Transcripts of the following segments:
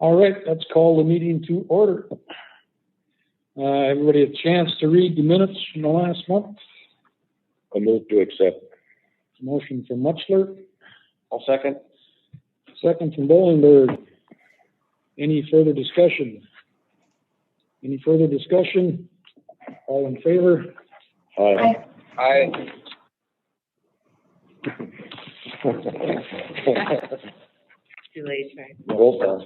All right, let's call the meeting to order. Everybody a chance to read the minutes from the last month? I move to accept. Motion from Mutchler. I'll second. Second from Bolenberg. Any further discussion? Any further discussion? All in favor? Aye. Aye. Too late, right? Roll call.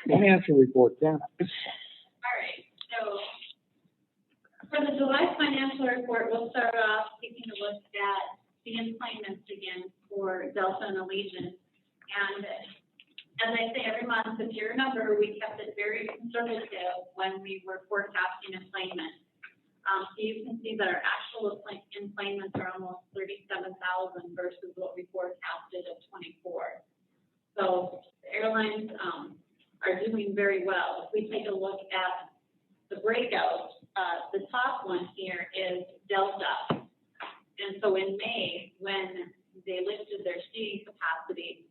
Financial report, Dan. All right, so for the July financial report, we'll start off taking a look at the employments again for Delta and Allegiant. And as I say every month, if you remember, we kept it very conservative when we were forecasting employment. So you can see that our actual employments are almost 37,000 versus what we forecasted at 24. So the airlines are doing very well. If we take a look at the breakout, the top one here is Delta. And so in May, when they lifted their seating capacity,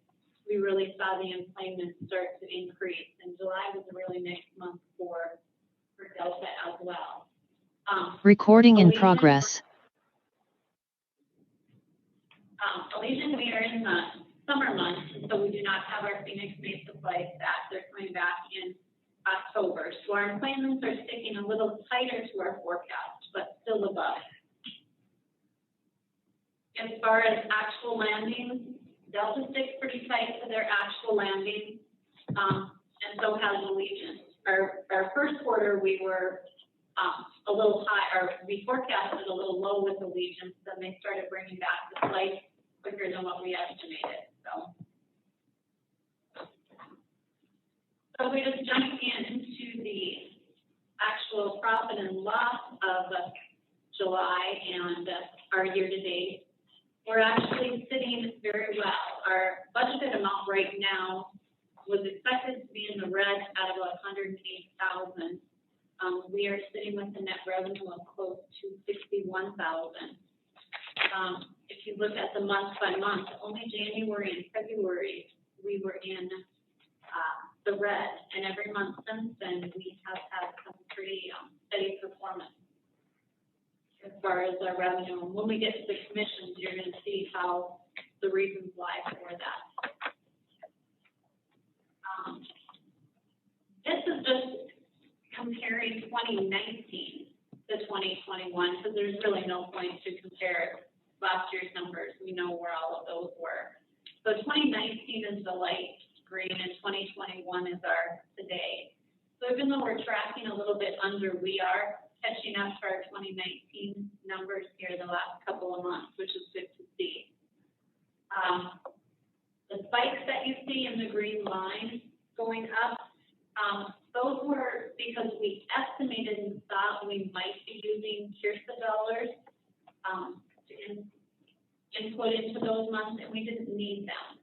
we really saw the employment start to increase. And July was a really nice month for Delta as well. Recording in progress. Allegiant, we are in the summer months, so we do not have our Phoenix Mesa flights back. They're coming back in October. So our employments are sticking a little tighter to our forecast, but still above. As far as actual landings, Delta sticks pretty tight to their actual landings, and so has Allegiant. Our first quarter, we were a little high, or we forecasted a little low with Allegiant, then they started bringing back the flights quicker than what we estimated. So we just jumped into the actual profit and loss of July and our year-to-date. We're actually sitting very well. Our budgeted amount right now was expected to be in the red at about $108,000. We are sitting with a net revenue of close to $61,000. If you look at the month by month, only January and February we were in the red, and every month since then we have had some pretty steady performance as far as our revenue. And when we get to the commissions, you're going to see how the reasons lie for that. This is just comparing 2019 to 2021, because there's really no point to compare last year's numbers. We know where all of those were. So 2019 is the light green, and 2021 is our today. So even though we're tracking a little bit under, we are catching up to our 2019 numbers here the last couple of months, which is good to see. The spikes that you see in the green line going up, those were because we estimated and thought we might be using CRRSA dollars to input into those months, and we didn't need them.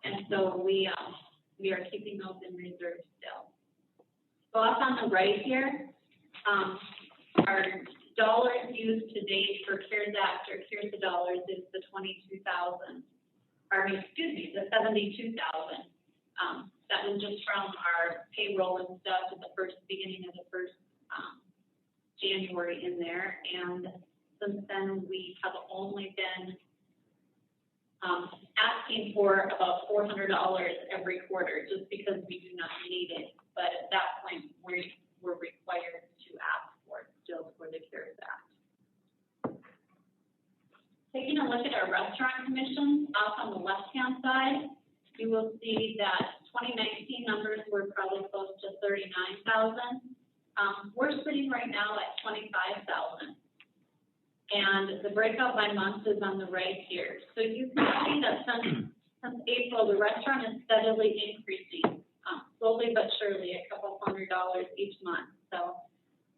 And so we are keeping those in reserve still. So up on the right here, our dollars used to date for CARES Act or CRRSA dollars is the $22,000, or excuse me, the $72,000. That was just from our payroll and stuff at the beginning of the first January in there. And since then, we have only been asking for about $400 every quarter, just because we do not need it. But at that point, we're required to ask for it still for the CARES Act. Taking a look at our restaurant commissions off on the left-hand side, you will see that 2019 numbers were probably close to $39,000. We're sitting right now at $25,000. And the breakout by month is on the right here. So you can see that since April, the restaurant is steadily increasing, slowly but surely, a couple $100 each month. So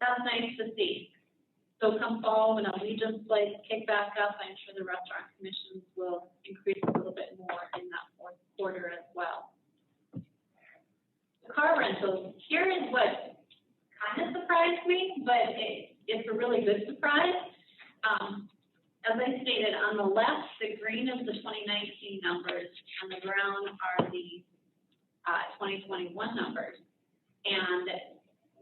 that's nice to see. So come fall, when Allegiant flights kick back up, I'm sure the restaurant commissions will increase a little bit more in that fourth quarter as well. The car rentals, here is what kind of surprised me, but it's a really good surprise. as I stated, on the left, the green is the 2019 numbers, on the brown are the 2021 numbers. And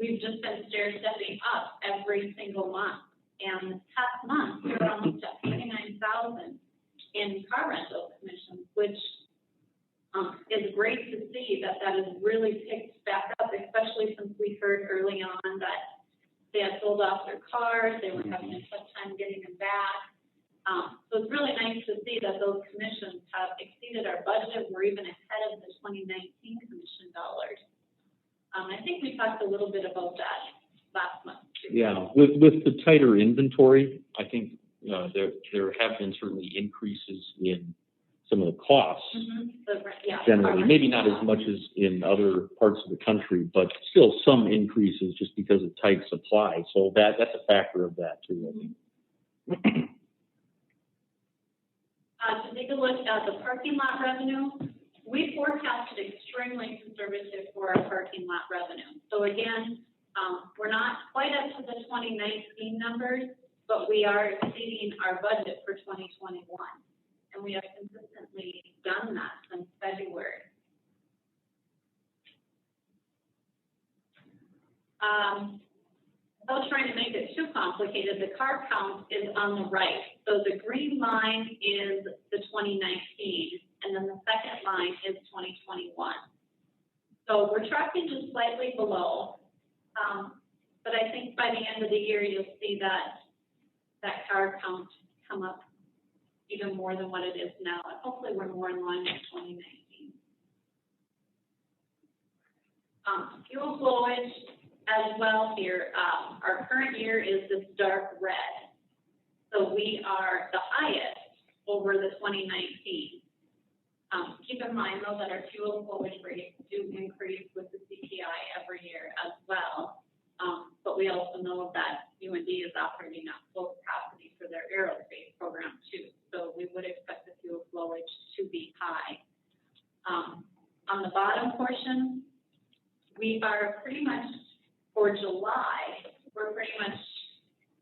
we've just been stair-stepping up every single month. And this past month, we were almost at 29,000 in car rental commissions, which is great to see that has really picked back up, especially since we heard early on that they had sold off their cars, they were having a tough time getting them back. So it's really nice to see that those commissions have exceeded our budget. We're even ahead of the 2019 commission dollars. I think we talked a little bit about that last month too. Yeah, with the tighter inventory, I think there have been certainly increases in some of the costs. Yeah, generally, maybe not as much as in other parts of the country, but still some increases just because of tight supply. So that's a factor of that too, I think. To take a look at the parking lot revenue, we forecasted extremely conservative for our parking lot revenue. So again, we're not quite up to the 2019 numbers, but we are exceeding our budget for 2021. And we have consistently done that since February. Without trying to make it too complicated, the car count is on the right. So the green line is the 2019, and then the second line is 2021. So we're tracking just slightly below, but I think by the end of the year, you'll see that car count come up even more than what it is now. And hopefully we're more in line with 2019. Fuel flowage as well here. Our current year is this dark red. So we are the highest over the 2019. Keep in mind though that our fuel flowage rates do increase with the CPI every year as well. But we also know that UND is operating at full capacity for their aerospace program too. So we would expect the fuel flowage to be high. On the bottom portion, we are pretty much, for July, we're pretty much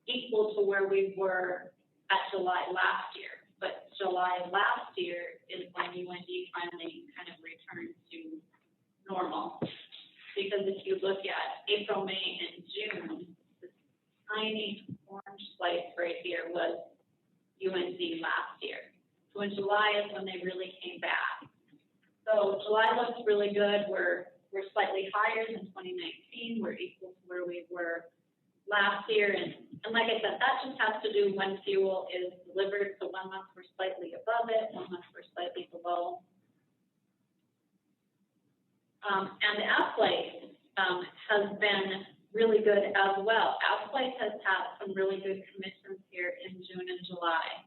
equal to where we were at July last year. But July last year is when UND finally kind of returned to normal. Because if you look at April, May, and June, this tiny orange slice right here was UND last year. So in July is when they really came back. So July looks really good. We're slightly higher than 2019. We're equal to where we were last year. And like I said, that just has to do when fuel is delivered. So 1 month we're slightly above it, 1 month we're slightly below. And Aflight has been really good as well. Aflight has had some really good commissions here in June and July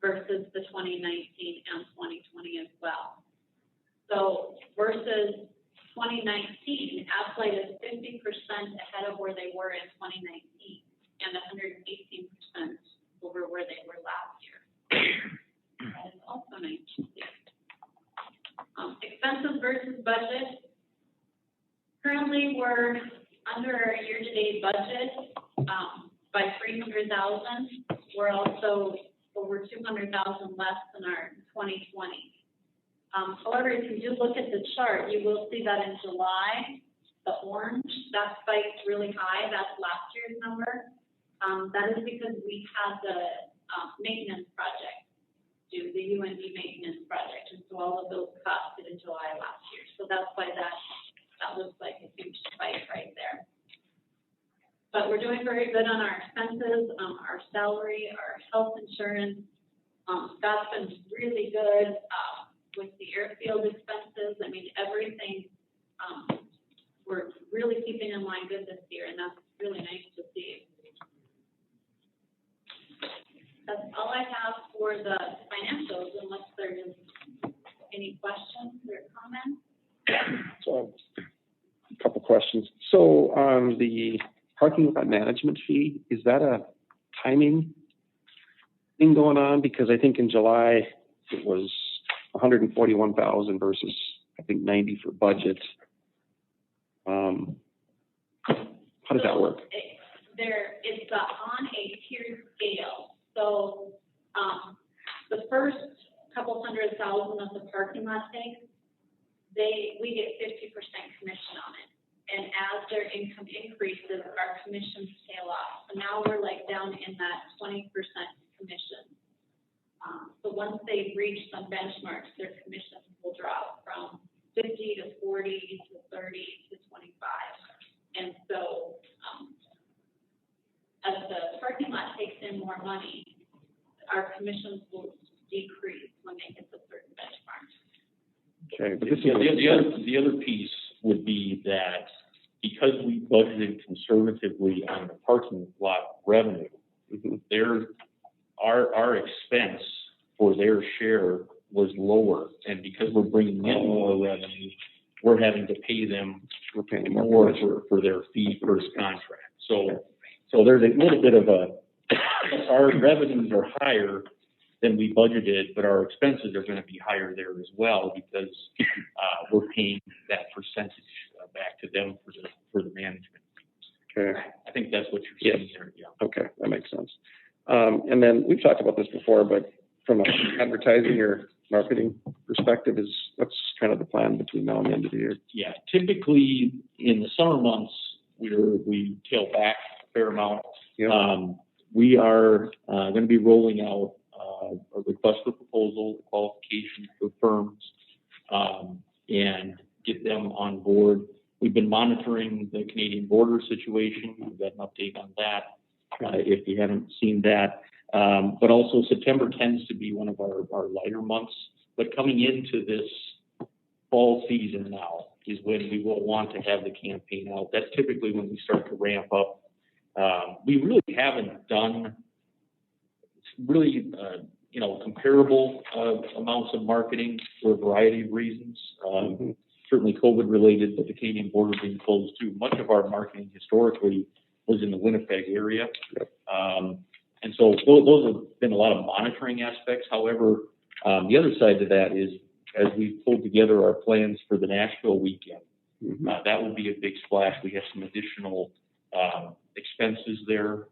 versus the 2019 and 2020 as well. So versus 2019, Aflight is 50% ahead of where they were in 2019 and 118% over where they were last year. That is also nice to see. Expenses versus budget. Currently, we're under our year-to-date budget by $300,000. We're also over $200,000 less than our 2020. However, if you do look at the chart, you will see that in July, the orange, that spiked really high. That's last year's number. That is because we had the maintenance project, the UND maintenance project, and so all of those costs hit in July last year. So that's why that looks like a huge spike right there. But we're doing very good on our expenses, our salary, our health insurance. That's been really good. With the airfield expenses, I mean, everything, we're really keeping in line good this year, and that's really nice to see. That's all I have for the financials, unless there is any questions or comments. So, a couple questions. So, on the parking lot management fee, is that a timing thing going on? Because I think in July it was $141,000 versus I think $90,000 for budget. How does that work? It's on a tiered scale. So The first couple $100,000 of the parking lot thing, we get 50% commission on it. And as their income increases, our commissions tail off. So now we're like down in that 20% commission. So once they reach some benchmarks, their commissions will drop from 50 to 40 to 30 to 25. And so as the parking lot takes in more money, our commissions will decrease when they hit the certain benchmarks. Okay, but this is The other piece would be that because we budgeted conservatively on the parking lot revenue, our expense for their share was lower, and because we're bringing in more revenue, we're having to pay them more for their fee first contract. So there's a little bit of our revenues are higher than we budgeted, but our expenses are going to be higher there as well because we're paying that percentage back to them for the management. okay. I think that's what you're saying there. Yeah. Okay, that makes sense. And then we've talked about this before, but from an advertising or marketing perspective, what's kind of the plan between now and the end of the year? Yeah, typically in the summer months, we tail back a fair amount. Yeah. We are going to be rolling out a request for proposal, qualification for firms, and get them on board. We've been monitoring the Canadian border situation. We've got an update on that if you haven't seen that. But also September tends to be one of our lighter months. But coming into this fall season now is when we will want to have the campaign out. That's typically when we start to ramp up. We really haven't done comparable amounts of marketing for a variety of reasons. Certainly COVID related, but the Canadian border being closed too. Much of our marketing historically was in the Winnipeg area. And so those have been a lot of monitoring aspects. However, the other side to that is as we pulled together our plans for the Nashville weekend, that will be a big splash. We have some additional expenses there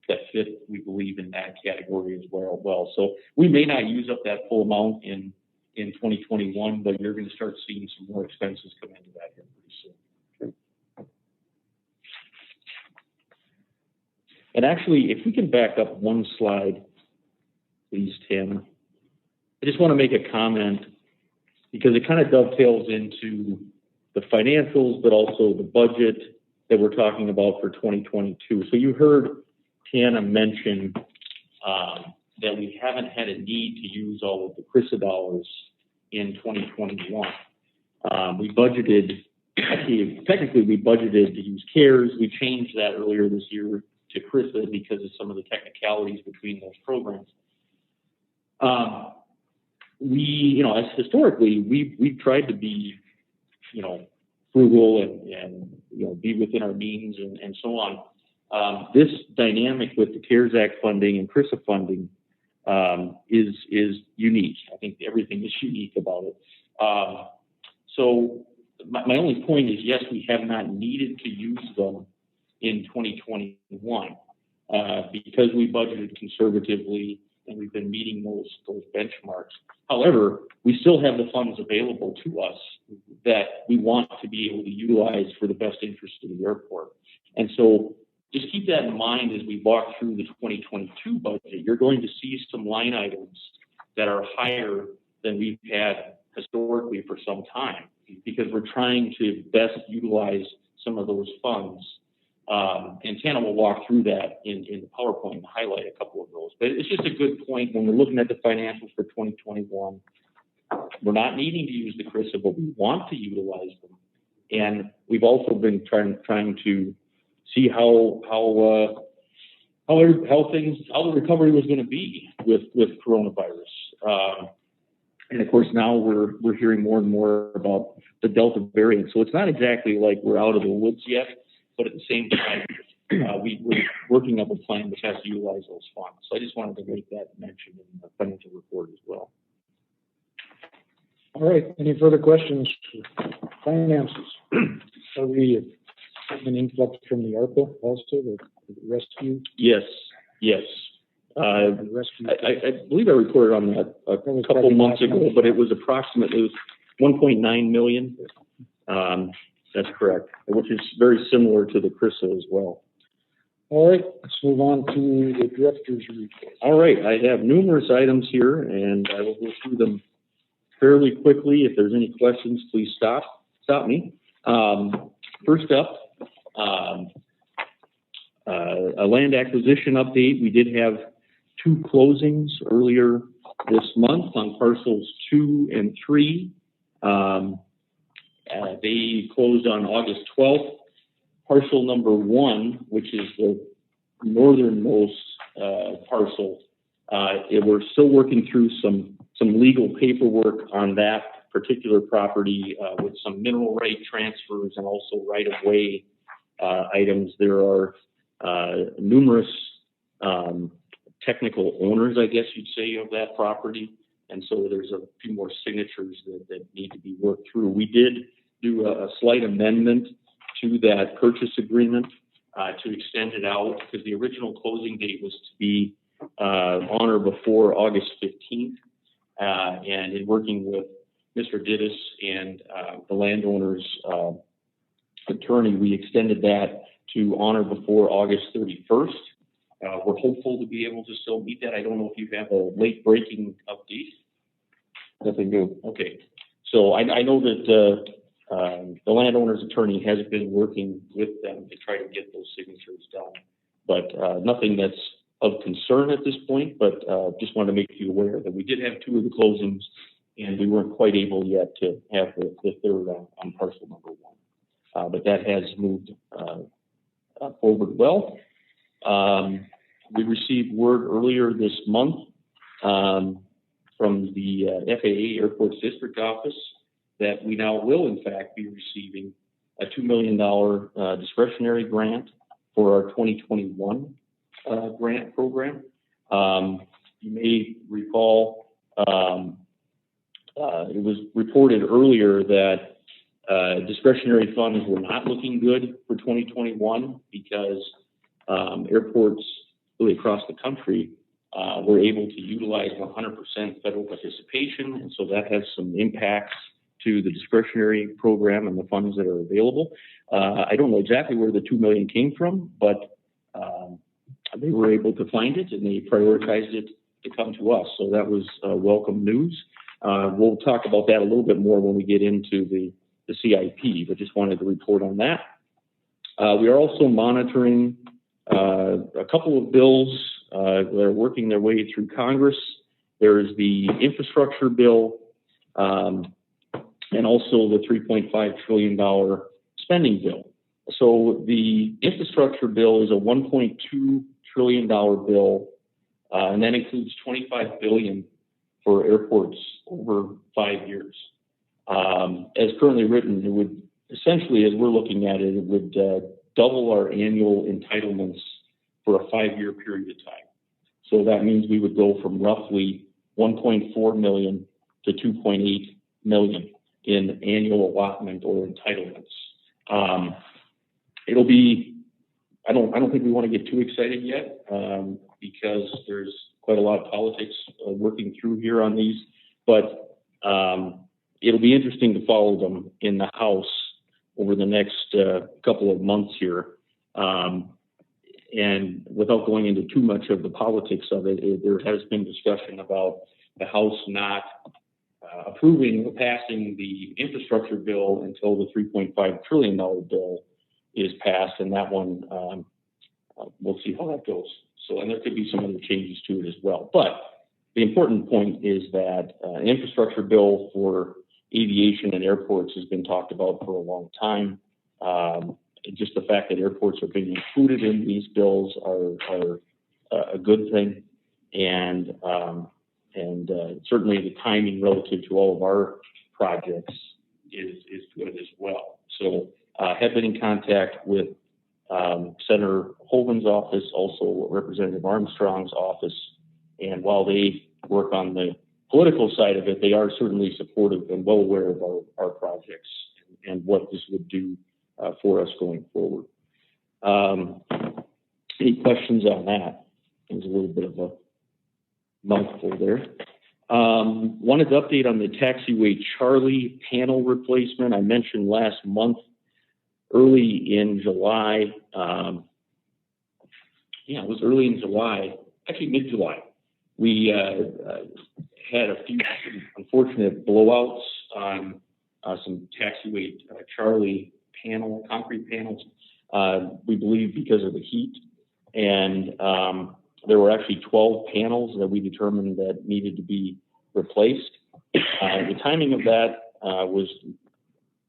that fit, we believe, in that category as well. So we may not use up that full amount in 2021, but you're going to start seeing some more expenses come into that here pretty soon. And actually, if we can back up one slide, please, Tim. I just want to make a comment because it kind of dovetails into the financials, but also the budget that we're talking about for 2022. So you heard Tana mention that we haven't had a need to use all of the CRRSA dollars in 2021. We budgeted, technically we budgeted to use CARES. We changed that earlier this year to CRRSA because of some of the technicalities between those programs. As historically, we've tried to be, frugal and be within our means and so on. This dynamic with the CARES Act funding and CRRSA funding is unique. I think everything is unique about it. So my only point is, yes, we have not needed to use them in 2021 because we budgeted conservatively and we've been meeting those benchmarks. However, we still have the funds available to us that we want to be able to utilize for the best interest of the airport. And so just keep that in mind as we walk through the 2022 budget. You're going to see some line items that are higher than we've had historically for some time because we're trying to best utilize some of those funds. And Tana will walk through that in the PowerPoint and highlight a couple of those. But it's just a good point when we're looking at the financials for 2021. We're not needing to use the CRRSA, but we want to utilize them. And we've also been trying to see how the recovery was going to be with coronavirus. And of course, now we're hearing more and more about the Delta variant. So it's not exactly like we're out of the woods yet, but at the same time, we're working up a plan which has to utilize those funds. So I just wanted to make that mention in the financial report as well. All right, any further questions for finances? Are we an influx from the ARPA also, the rescue? Yes. The rescue. I believe I reported on that a couple months ago, but it was approximately, it was 1.9 million. That's correct, which is very similar to the CRRSA as well. All right, let's move on to the director's report. All right, I have numerous items here, and I will go through them fairly quickly. If there's any questions, please stop me. First up, a land acquisition update. We did have 2 closings earlier this month on parcels 2 and 3. They closed on August 12th. Parcel number 1, which is the northernmost parcel, we're still working through some legal paperwork on that particular property with some mineral right transfers and also right-of-way items. There are numerous technical owners, I guess you'd say, of that property, and so there's a few more signatures that need to be worked through. We did do a slight amendment to that purchase agreement to extend it out, because the original closing date was to be on or before August 15th. And in working with Mr. Dittis and the landowner's attorney, we extended that to on or before August 31st. We're hopeful to be able to still meet that. I don't know if you have a late breaking update. Nothing new. Okay, so I know that the landowner's attorney has been working with them to try to get those signatures done, but nothing that's of concern at this point. But just want to make you aware that we did have 2 of the closings, and we weren't quite able yet to have the third on parcel number 1. But that has moved forward well. We received word earlier this month from the FAA Airports District Office that we now will, in fact, be receiving a $2 million discretionary grant for our 2021 grant program. You may recall it was reported earlier that discretionary funds were not looking good for 2021 because airports really across the country were able to utilize 100% federal participation, and so that has some impacts to the discretionary program and the funds that are available. I don't know exactly where the $2 million came from, but they were able to find it, and they prioritized it to come to us. So that was welcome news. We'll talk about that a little bit more when we get into the CIP, but just wanted to report on that. We are also monitoring a couple of bills that are working their way through Congress. There's the infrastructure bill, and also the $3.5 trillion spending bill. So the infrastructure bill is a $1.2 trillion bill, and that includes $25 billion for airports over 5 years. As currently written, it would essentially, as we're looking at it, it would double our annual entitlements for a 5-year period of time. So that means we would go from roughly 1.4 million to 2.8 million in annual allotment or entitlements. It'll be, I don't think we want to get too excited yet because there's quite a lot of politics working through here on these, but it'll be interesting to follow them in the House over the next couple of months here. And without going into too much of the politics of it, there has been discussion about the House not approving or passing the infrastructure bill until the $3.5 trillion bill is passed, and that one, we'll see how that goes. So, and there could be some other changes to it as well. But the important point is that infrastructure bill for aviation and airports has been talked about for a long time. Just the fact that airports are being included in these bills are a good thing, and certainly the timing relative to all of our projects is good as well. So have been in contact with Senator Hogan's office, also Representative Armstrong's office, and while they work on the political side of it, they are certainly supportive and well aware of our projects and what this would do for us going forward. Any questions on that? It was a little bit of a mouthful there. Wanted to update on the taxiway Charlie panel replacement. I mentioned last month, early in July, it was early in July, actually mid-July. We had a few unfortunate blowouts on some taxiway Charlie concrete panels, we believe because of the heat. And there were actually 12 panels that we determined that needed to be replaced. The timing of that was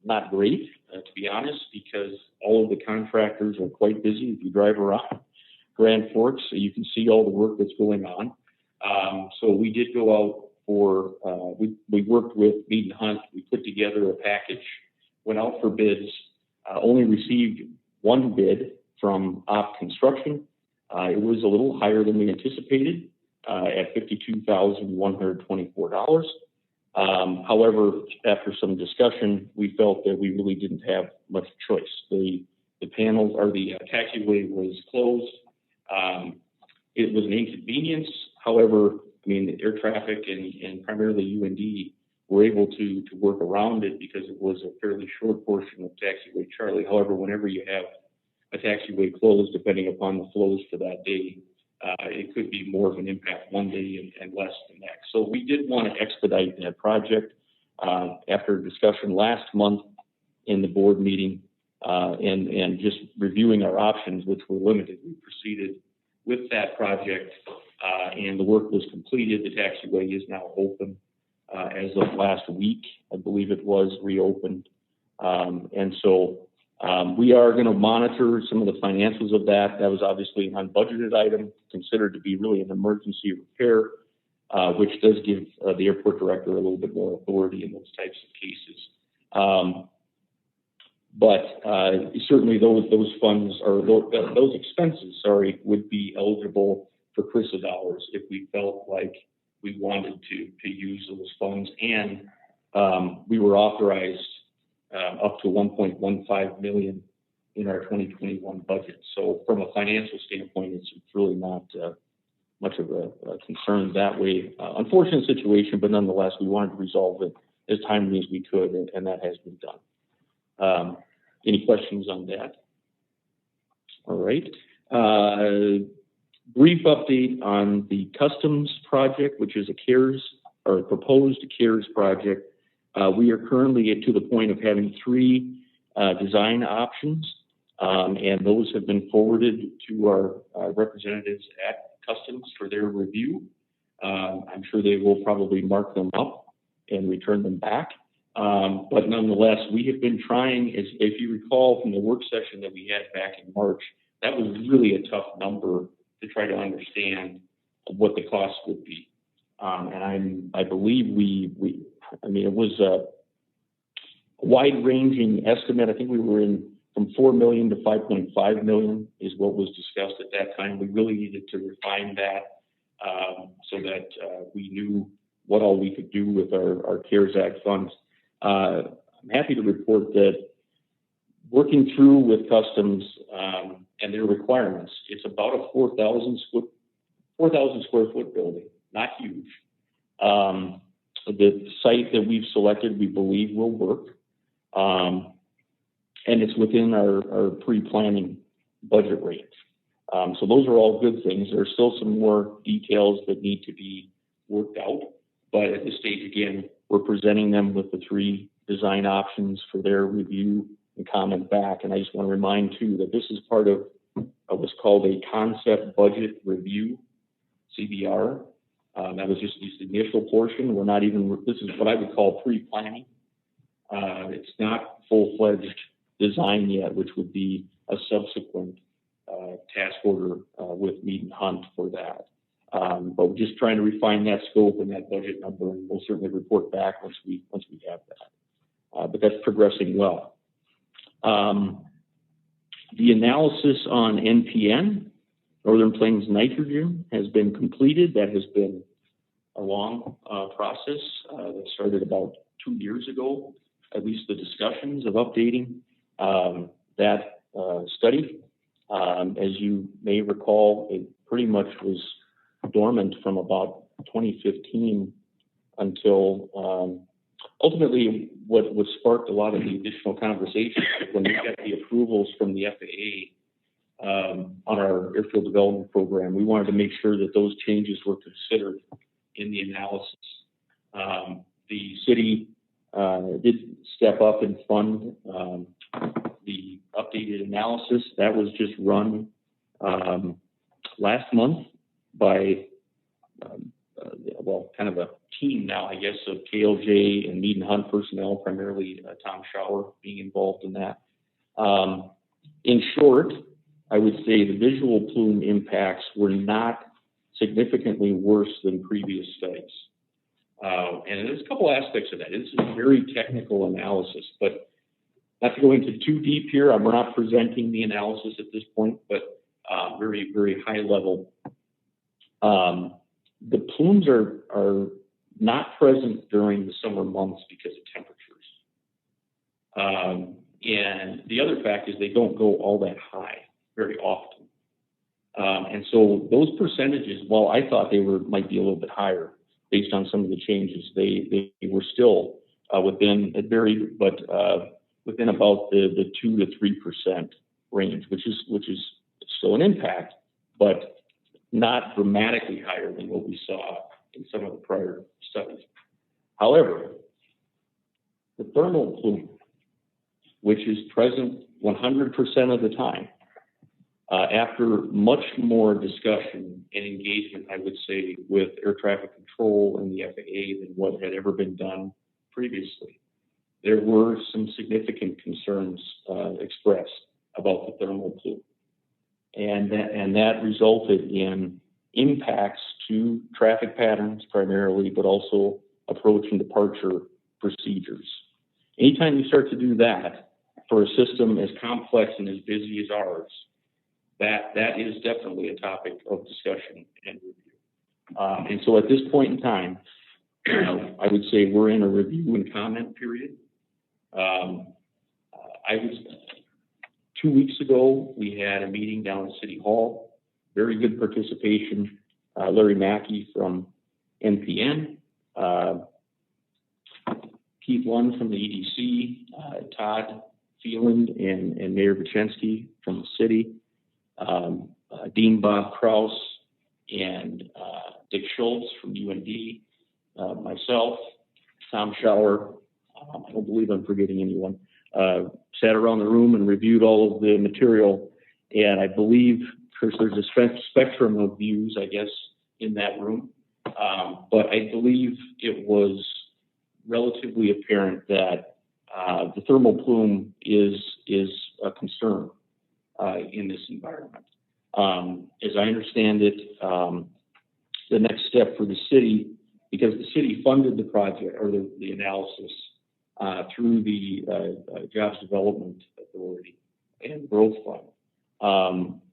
not great, to be honest, because all of the contractors are quite busy. If you drive around Grand Forks, you can see all the work that's going on. So we did go out for, we worked with Mead and Hunt. We put together a package, went out for bids, only received one bid from Op Construction. It was a little higher than we anticipated at $52,124. However, after some discussion, we felt that we really didn't have much choice. The panels or the taxiway was closed. It was an inconvenience. However, I mean, the air traffic and primarily UND were able to work around it because it was a fairly short portion of taxiway Charlie. However, whenever you have a taxiway closed, depending upon the flows for that day, it could be more of an impact one day and less the next. So we did want to expedite that project. After discussion last month in the board meeting and just reviewing our options, which were limited, we proceeded with that project and the work was completed. The taxiway is now open as of last week. I believe it was reopened. And so we are going to monitor some of the financials of that. That was obviously an unbudgeted item, considered to be really an emergency repair, which does give the airport director a little bit more authority in those types of cases. But certainly those funds or those expenses, would be eligible for CRRSA dollars if we felt like we wanted to use those funds. And we were authorized up to $1.15 million in our 2021 budget. So from a financial standpoint, it's really not much of a concern that way. Unfortunate situation, but nonetheless, we wanted to resolve it as timely as we could, and that has been done. Any questions on that? All right. Brief update on the customs project, which is a proposed CARES project. We are currently to the point of having 3 design options, and those have been forwarded to our representatives at Customs for their review. I'm sure they will probably mark them up and return them back. But nonetheless, we have been trying, if you recall from the work session that we had back in March, that was really a tough number to try to understand what the cost would be. And I believe it was a wide-ranging estimate. I think we were in from $4 million to $5.5 million is what was discussed at that time. We really needed to refine that so that we knew what all we could do with our CARES Act funds. I'm happy to report that working through with Customs and their requirements, it's about a 4,000 square foot building, not huge. The site that we've selected, we believe will work. And it's within our pre-planning budget range. So those are all good things. There are still some more details that need to be worked out. But at this stage, again, we're presenting them with the 3 design options for their review and comment back. And I just want to remind, too, that this is part of what's called a concept budget review, CBR. That was just this initial portion. This is what I would call pre-planning. It's not full-fledged design yet, which would be a subsequent task order with Mead and Hunt for that. But we're just trying to refine that scope and that budget number, and we'll certainly report back once we have that. But that's progressing well. The analysis on NPN, Northern Plains nitrogen, has been completed. That has been a long process that started about 2 years ago, at least the discussions of updating that study. As you may recall, pretty much was dormant from about 2015 until ultimately what sparked a lot of the additional conversation when we got the approvals from the FAA on our airfield development program. We wanted to make sure that those changes were considered in the analysis. The city did step up and fund the updated analysis. That was just run last month by, kind of a team now, I guess, of KLJ and Mead and Hunt personnel, primarily Tom Schauer being involved in that. In short, I would say the visual plume impacts were not significantly worse than previous studies. And there's a couple aspects of that. It's a very technical analysis, but not to go into too deep here, we're not presenting the analysis at this point, but very, very high level. The plumes are not present during the summer months because of temperatures. And the other fact is they don't go all that high very often. And so those percentages, while I thought they might be a little bit higher based on some of the changes, they were still within, it varied, but within about the 2 to 3% range, which is still an impact, but not dramatically higher than what we saw in some of the prior studies. However, the thermal plume, which is present 100% of the time, after much more discussion and engagement, I would say, with air traffic control and the FAA than what had ever been done previously, there were some significant concerns expressed about the thermal plume. And that resulted in impacts to traffic patterns primarily, but also approach and departure procedures. Anytime you start to do that for a system as complex and as busy as ours, that is definitely a topic of discussion and review. And so at this point in time, I would say we're in a review and comment period. 2 weeks ago, we had a meeting down at City Hall, very good participation. Larry Mackey from NPN, Keith Lund from the EDC, Todd Phelan and Mayor Vichensky from the city, Dean Bob Kraus and Dick Schultz from UND, myself, Tom Schauer, I don't believe I'm forgetting anyone, sat around the room and reviewed all of the material. And I believe, of course, there's a spectrum of views, I guess, in that room. But I believe it was relatively apparent that the thermal plume is a concern in this environment. As I understand it, the next step for the city, because the city funded the project or the analysis through the Jobs Development Authority and Growth Fund.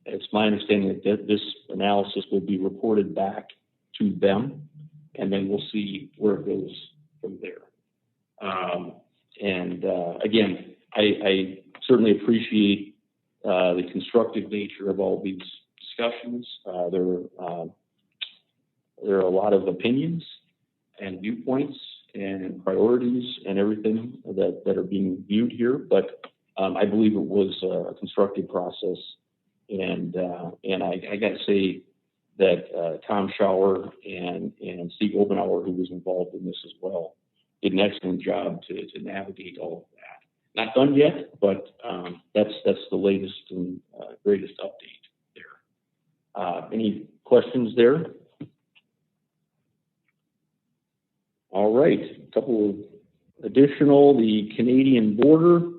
It's my understanding that this analysis will be reported back to them, and then we'll see where it goes from there. Again, I certainly appreciate the constructive nature of all these discussions. There are a lot of opinions and viewpoints and priorities and everything that are being viewed here, but I believe it was a constructive process. And I got to say that Tom Schauer and Steve Obenauer, who was involved in this as well, did an excellent job to navigate all of that. Not done yet, but that's the latest and greatest update there. Any questions there? All right, a couple of additional, the Canadian border.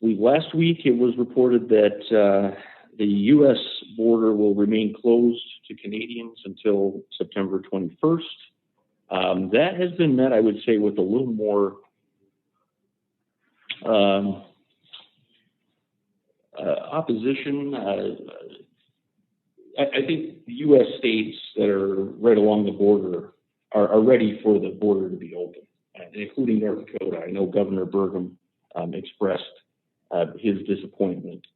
Last week it was reported that the U.S. border will remain closed to Canadians until September 21st. That has been met, I would say, with a little more opposition. I think the U.S. states that are right along the border are ready for the border to be open, including North Dakota. I know Governor Burgum expressed his disappointment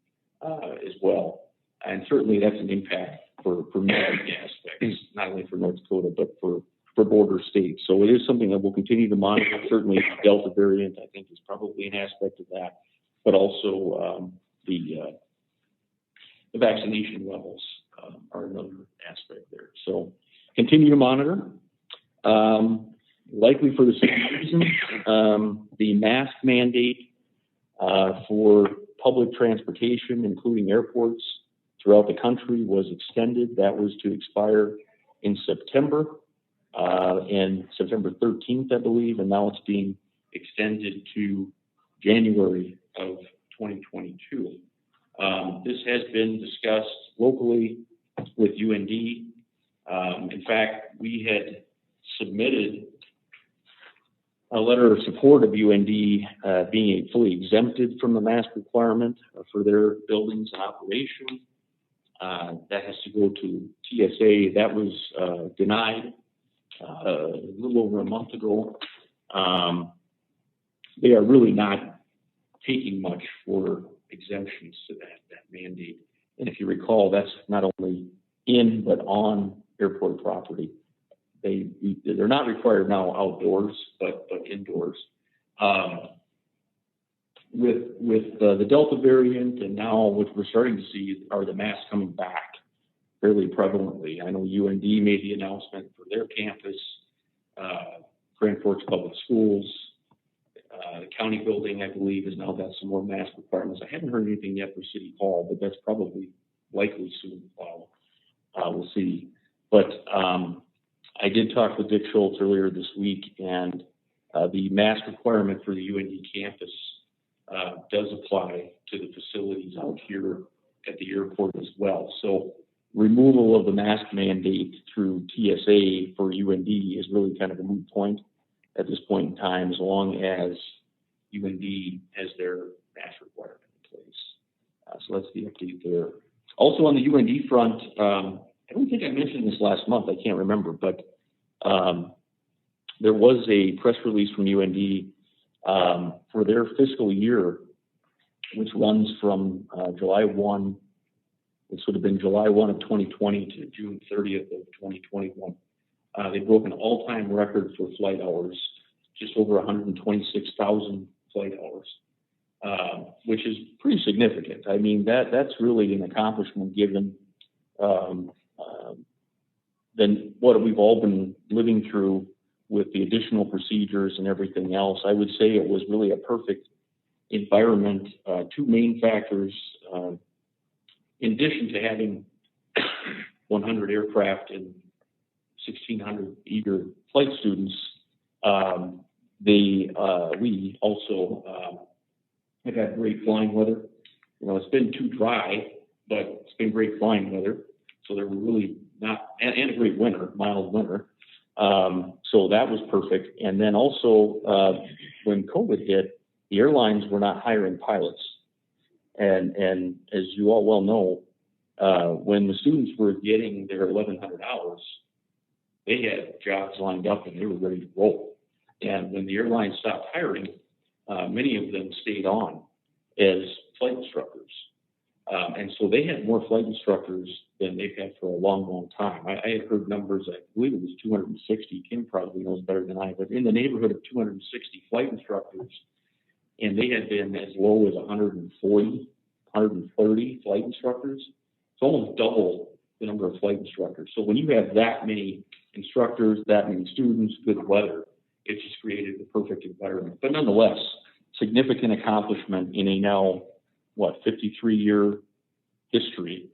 as well. And certainly that's an impact for many aspects, not only for North Dakota, but for border states. So it is something that we'll continue to monitor. Certainly the Delta variant, I think, is probably an aspect of that, but also the vaccination levels are another aspect there. So continue to monitor. Likely for the same reason, the mask mandate for public transportation, including airports throughout the country, was extended. That was to expire in September, and September 13th, I believe, and now it's being extended to January of 2022. This has been discussed locally with UND. In fact, we had submitted a letter of support of UND being fully exempted from the mask requirement for their buildings and operation. That has to go to TSA. That was denied a little over a month ago. They are really not taking much for exemptions to that mandate. And if you recall, that's not only in but on airport property. They're not required now outdoors, but indoors. With the Delta variant, and now what we're starting to see are the masks coming back fairly prevalently. I know UND made the announcement for their campus, Grand Forks Public Schools, the county building, I believe, has now got some more mask requirements. I haven't heard anything yet for City Hall, but that's probably likely soon to follow. We'll see. But I did talk with Dick Schultz earlier this week, and the mask requirement for the UND campus does apply to the facilities out here at the airport as well. So removal of the mask mandate through TSA for UND is really kind of a moot point at this point in time, as long as UND has their mask requirement in place. So that's the update there. Also on the UND front, I don't think I mentioned this last month, I can't remember, but there was a press release from UND for their fiscal year, which runs from July 1, this would have been July 1 of 2020 to June 30th of 2021. They broke an all-time record for flight hours, just over 126,000 flight hours, which is pretty significant. I mean, that's really an accomplishment given than what we've all been living through with the additional procedures and everything else. I would say it was really a perfect environment. Two main factors, in addition to having 100 aircraft and 1,600 eager flight students, we also have had great flying weather. You know, it's been too dry, but it's been great flying weather. So there were really not, and a great winter, mild winter. So that was perfect. And then also, when COVID hit, the airlines were not hiring pilots. And as you all well know, when the students were getting their 1,100 hours, they had jobs lined up and they were ready to roll. And when the airlines stopped hiring, many of them stayed on as flight instructors. And so they had more flight instructors than they've had for a long, long time. I had heard numbers, I believe it was 260. Kim probably knows better than I, but in the neighborhood of 260 flight instructors. And they had been as low as 140, 130 flight instructors. It's almost double the number of flight instructors. So when you have that many instructors, that many students, good weather, it just created the perfect environment. But nonetheless, significant accomplishment in a now, 53-year history.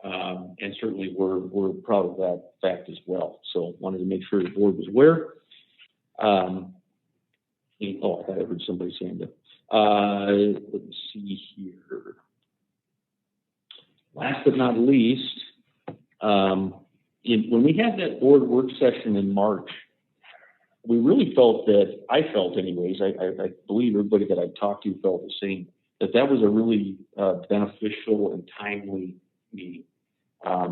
And certainly we're proud of that fact as well. So wanted to make sure the board was aware. I thought I heard somebody saying that. Let's see here. Last but not least, when we had that board work session in March, we really felt that, I felt anyways, I believe everybody that I've talked to felt the same, that was a really beneficial and timely meeting.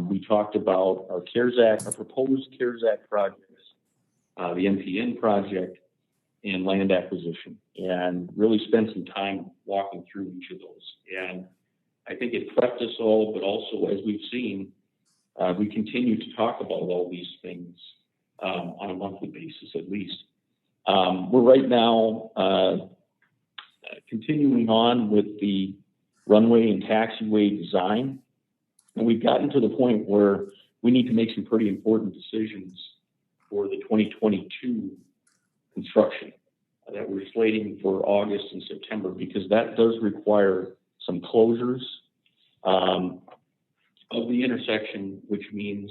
We talked about our CARES Act, our proposed CARES Act projects, the NPN project, and land acquisition, and really spent some time walking through each of those. And I think it prepped us all, but also, as we've seen, we continue to talk about all these things on a monthly basis at least. We're right now continuing on with the runway and taxiway design, and we've gotten to the point where we need to make some pretty important decisions for the 2022 construction that we're slating for August and September, because that does require some closures of the intersection, which means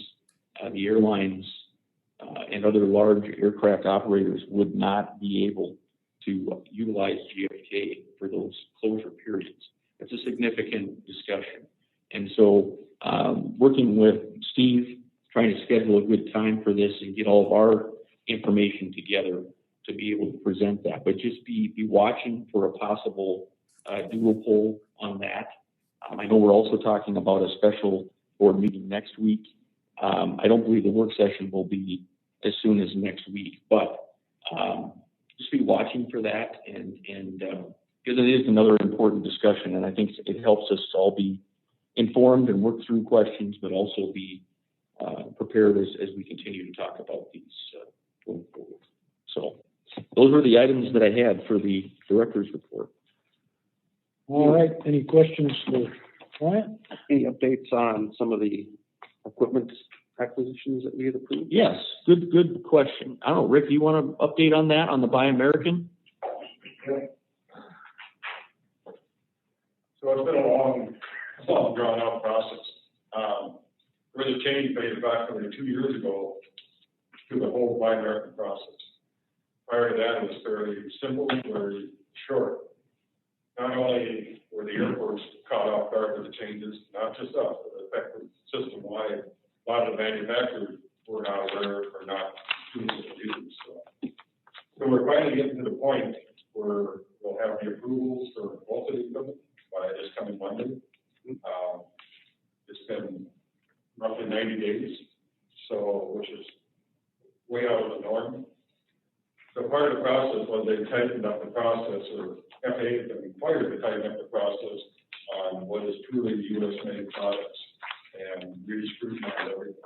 the airlines and other large aircraft operators would not be able to utilize GFK for those closure periods. It's a significant discussion. And so working with Steve, trying to schedule a good time for this and get all of our information together to be able to present that. But just be watching for a possible dual poll on that. I know we're also talking about a special board meeting next week. I don't believe the work session will be as soon as next week, but just be watching for that, and because it is another important discussion, and I think it helps us all be informed and work through questions, but also be prepared as we continue to talk about these going forward. So those were the items that I had for the director's report. All right, any questions for Brian? Any updates on some of the equipment acquisitions that we had approved? Yes, good question. I don't know, Rick, do you want to update on that, on the Buy American? So it's been a long drawn out process. There was a change made approximately 2 years ago to the whole Buy American process. Prior to that, it was fairly simple, very short. Not only were the airports caught off guard with the changes, not just us, but it affected system-wide. A lot of the manufacturers were not aware or not doing what they do. So we're finally getting to the point where we'll have the approvals for both of the equipment by this coming Monday. It's been roughly 90 days, so which is way out of the norm. So part of the process was they tightened up the process, or FAA has been required to tighten up the process on what is truly U.S.-made products and really scrutinize everything,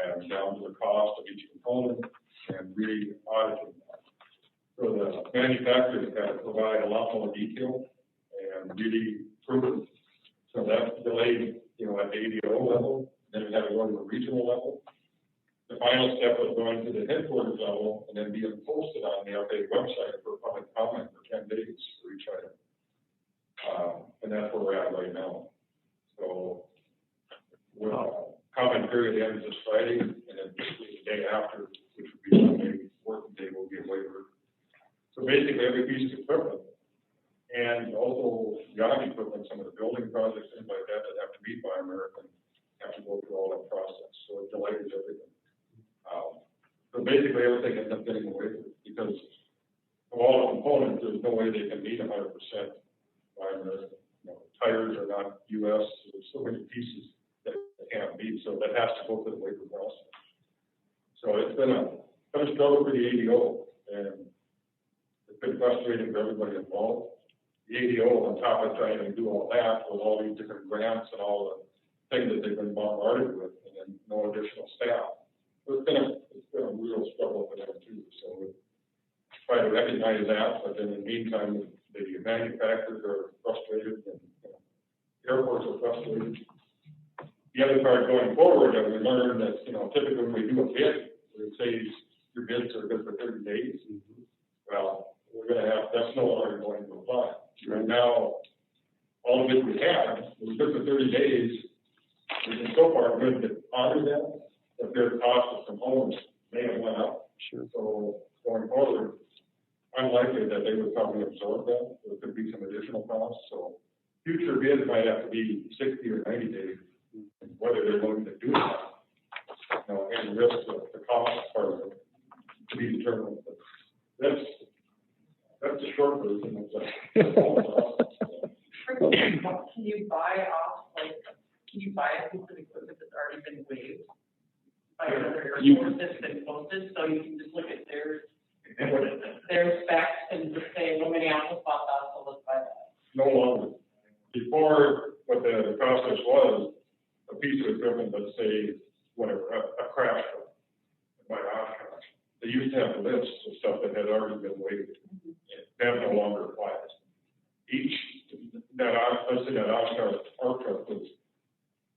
and down to the cost of each component and really auditing that. So the manufacturers got to provide a lot more detail and really prove it. So that delayed, at the ADO level, then we had to go to the regional level. The final step was going to the headquarters level and then being posted on the FAA website for public comment for 10 days for each item. And that's where we're at right now. So comment period ends this Friday, and then the day after, which would be Monday, working day, will be a waiver. So basically every piece of equipment, and also yacht equipment, some of the building projects, things like that have to meet by American, have to go through all that process. So it delays everything. So basically everything ends up getting a waiver because of all the components, there's no way they can meet 100% by American. Tires are not U.S., so there's so many pieces that can't meet, so that has to go through the waiver process. So it's been a struggle for the ADO, and it's been frustrating for everybody involved. The ADO, on top of trying to do all that, with all these different grants and all the things that they've been bombarded with, and then no additional staff. So it's been a real struggle for them too. So we try to recognize that, but then in the meantime, the manufacturers are frustrated and airports are frustrated. The other part going forward, that we learned that typically when we do a bid, we say your bids are good for 30 days. Mm-hmm. Well, we're going to have that's no longer going to apply. Right now, all the bids we had was good for 30 days. We've been so far good to honor them, but their cost of components may have went up. Sure. So going forward, unlikely that they would probably absorb that. There could be some additional costs. So future bids might have to be 60 or 90 days, whether they're willing to do that. And the risk of the cost part of it to be determined. But that's the short version of that. Can you buy a piece of equipment that's already been waived by another airport that's been posted, so you can just look at their specs and just say, well, Minneapolis bought that, so let's buy that? No longer. Before, what the process was, a piece of equipment, let's say let's say that our truck was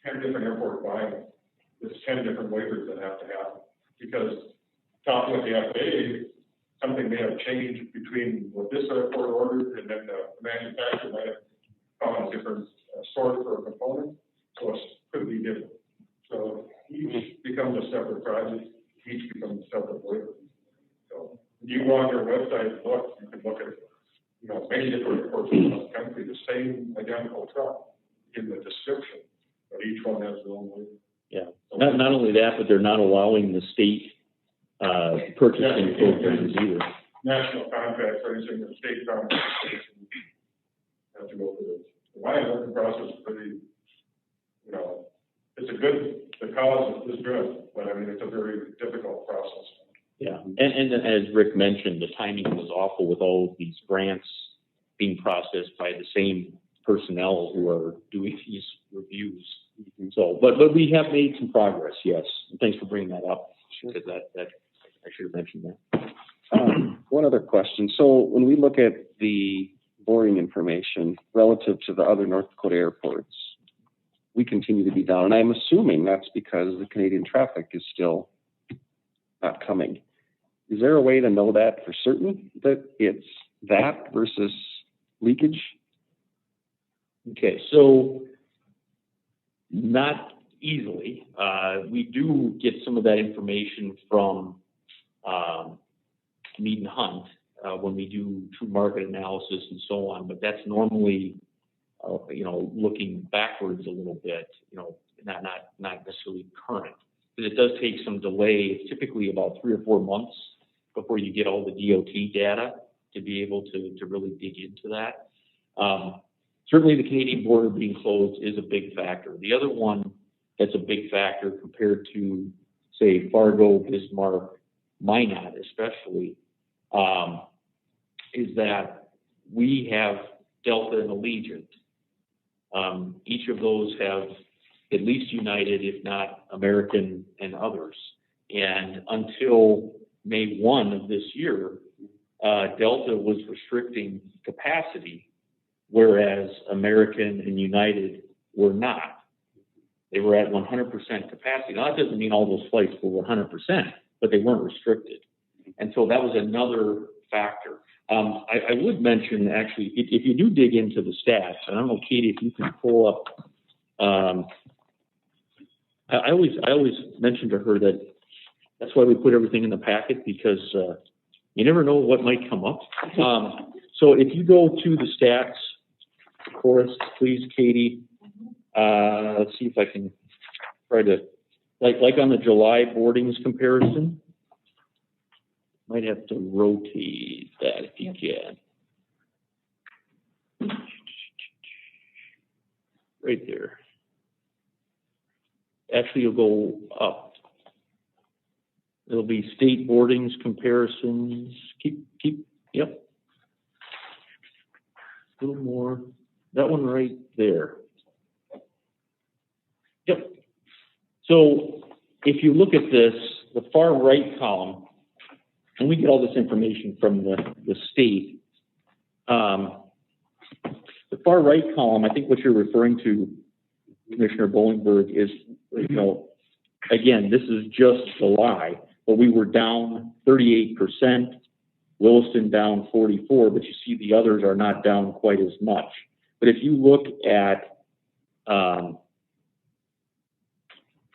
10 different airports buying it. There's 10 different waivers that have to happen. Because talking with the FAA, something may have changed between what this airport ordered and then the manufacturer might have found a different source for a component. So it could be different. So each becomes a separate project, each becomes a separate waiver. So if you go on their website and look, you can look at, many different airports across the country, the same identical truck in the description, but each one has their own waiver. Yeah. Not only that, but they're not allowing the state purchasing programs either. National contracts, anything the state contracts have to go through. The line process is pretty, the cause is good, but I mean, it's a very difficult process. Yeah, and as Rick mentioned, the timing was awful with all of these grants being processed by the same personnel who are doing these reviews. So, but we have made some progress, yes. And thanks for bringing that up, because that I should have mentioned that. One other question. So when we look at the boarding information relative to the other North Dakota airports, we continue to be down. And I'm assuming that's because the Canadian traffic is still not coming. Is there a way to know that for certain, that it's that versus leakage? Okay, so not easily. We do get some of that information from Mead and Hunt when we do true market analysis and so on, but that's normally, looking backwards a little bit, not necessarily current. But it does take some delay. It's typically about 3 or 4 months before you get all the DOT data to be able to really dig into that. Certainly the Canadian border being closed is a big factor. The other one that's a big factor compared to, say, Fargo, Bismarck, Minot especially, is that we have Delta and Allegiant. Each of those have at least United, if not American and others. And until May 1 of this year, Delta was restricting capacity, whereas American and United were not. They were at 100% capacity. Now, that doesn't mean all those flights were 100%, but they weren't restricted. And so that was another factor. I would mention, actually, if you do dig into the stats, and I don't know, Katie, if you can pull up, I always mention to her that that's why we put everything in the packet, because you never know what might come up. So if you go to the stats, chorus, please, Katie. Let's see if I can try to, like on the July boardings comparison. Might have to rotate that if you can. Right there. Actually, you'll go up. It'll be state boardings comparisons. Yep. A little more. That one right there. Yep. So if you look at this, the far right column, and we get all this information from the state. The far right column, I think what you're referring to, Commissioner Bollingberg, is, again, this is just July, but we were down 38%, Williston down 44%, but you see the others are not down quite as much. But if you look at,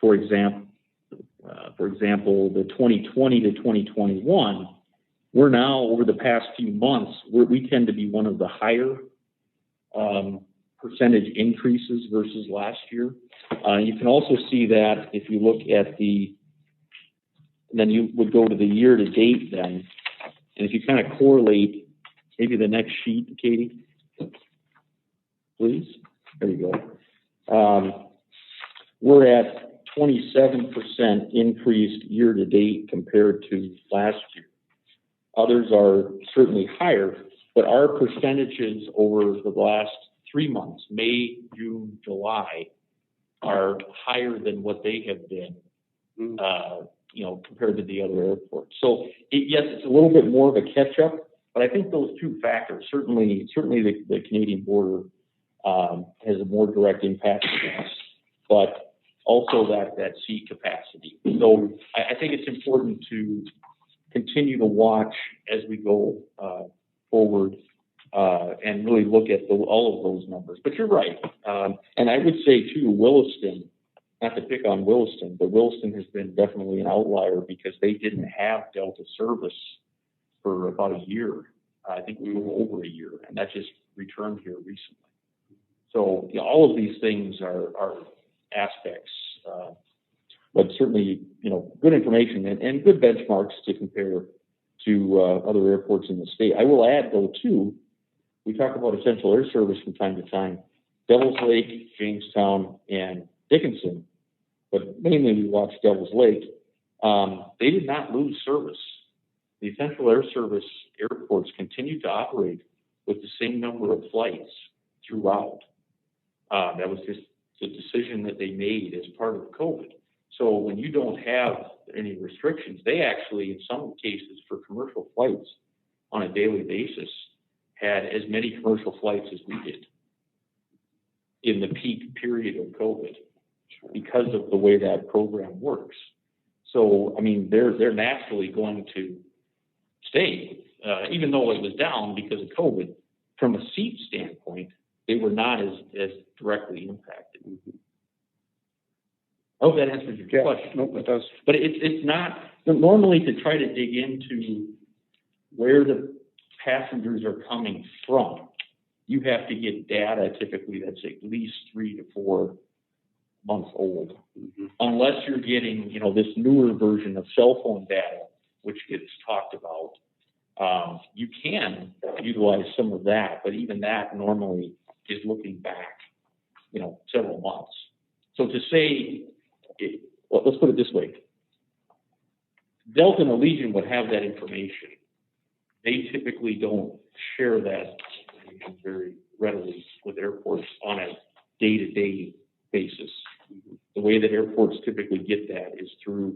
for example, the 2020 to 2021, we're now, over the past few months, we tend to be one of the higher percentage increases versus last year. You can also see that if you look at then you would go to the year to date then, and if you kind of correlate, maybe the next sheet, Katie, please. There you go. We're at 27% increased year to date compared to last year. Others are certainly higher, but our percentages over the last 3 months, May, June, July, are higher than what they have been, compared to the other airports. So yes, it's a little bit more of a catch up, but I think those two factors, certainly the Canadian border, has a more direct impact on us, but also that seat capacity. So I think it's important to continue to watch as we go forward and really look at all of those numbers. But you're right. And I would say, too, Williston, not to pick on Williston, but Williston has been definitely an outlier because they didn't have Delta service for about a year. I think we were over a year, and that just returned here recently. So all of these things are aspects, but certainly, good information and good benchmarks to compare to other airports in the state. I will add, though, too, we talk about essential air service from time to time. Devil's Lake, Jamestown, and Dickinson, but mainly we watch Devil's Lake. They did not lose service. The essential air service airports continued to operate with the same number of flights throughout. That was just the decision that they made as part of COVID. So when you don't have any restrictions, they actually, in some cases for commercial flights on a daily basis, had as many commercial flights as we did in the peak period of COVID because of the way that program works. So, I mean, they're naturally going to stay, even though it was down because of COVID. From a seat standpoint, they were not as directly impacted. I hope that answers your question. No, it does. But it's not, normally to try to dig into where the passengers are coming from, you have to get data typically that's at least 3 to 4 months old. Unless you're getting, this newer version of cell phone data, which gets talked about. You can utilize some of that, but even that normally is looking back, several months. So to say, let's put it this way. Delta and Allegiant would have that information. They typically don't share that information very readily with airports on a day-to-day basis. The way that airports typically get that is through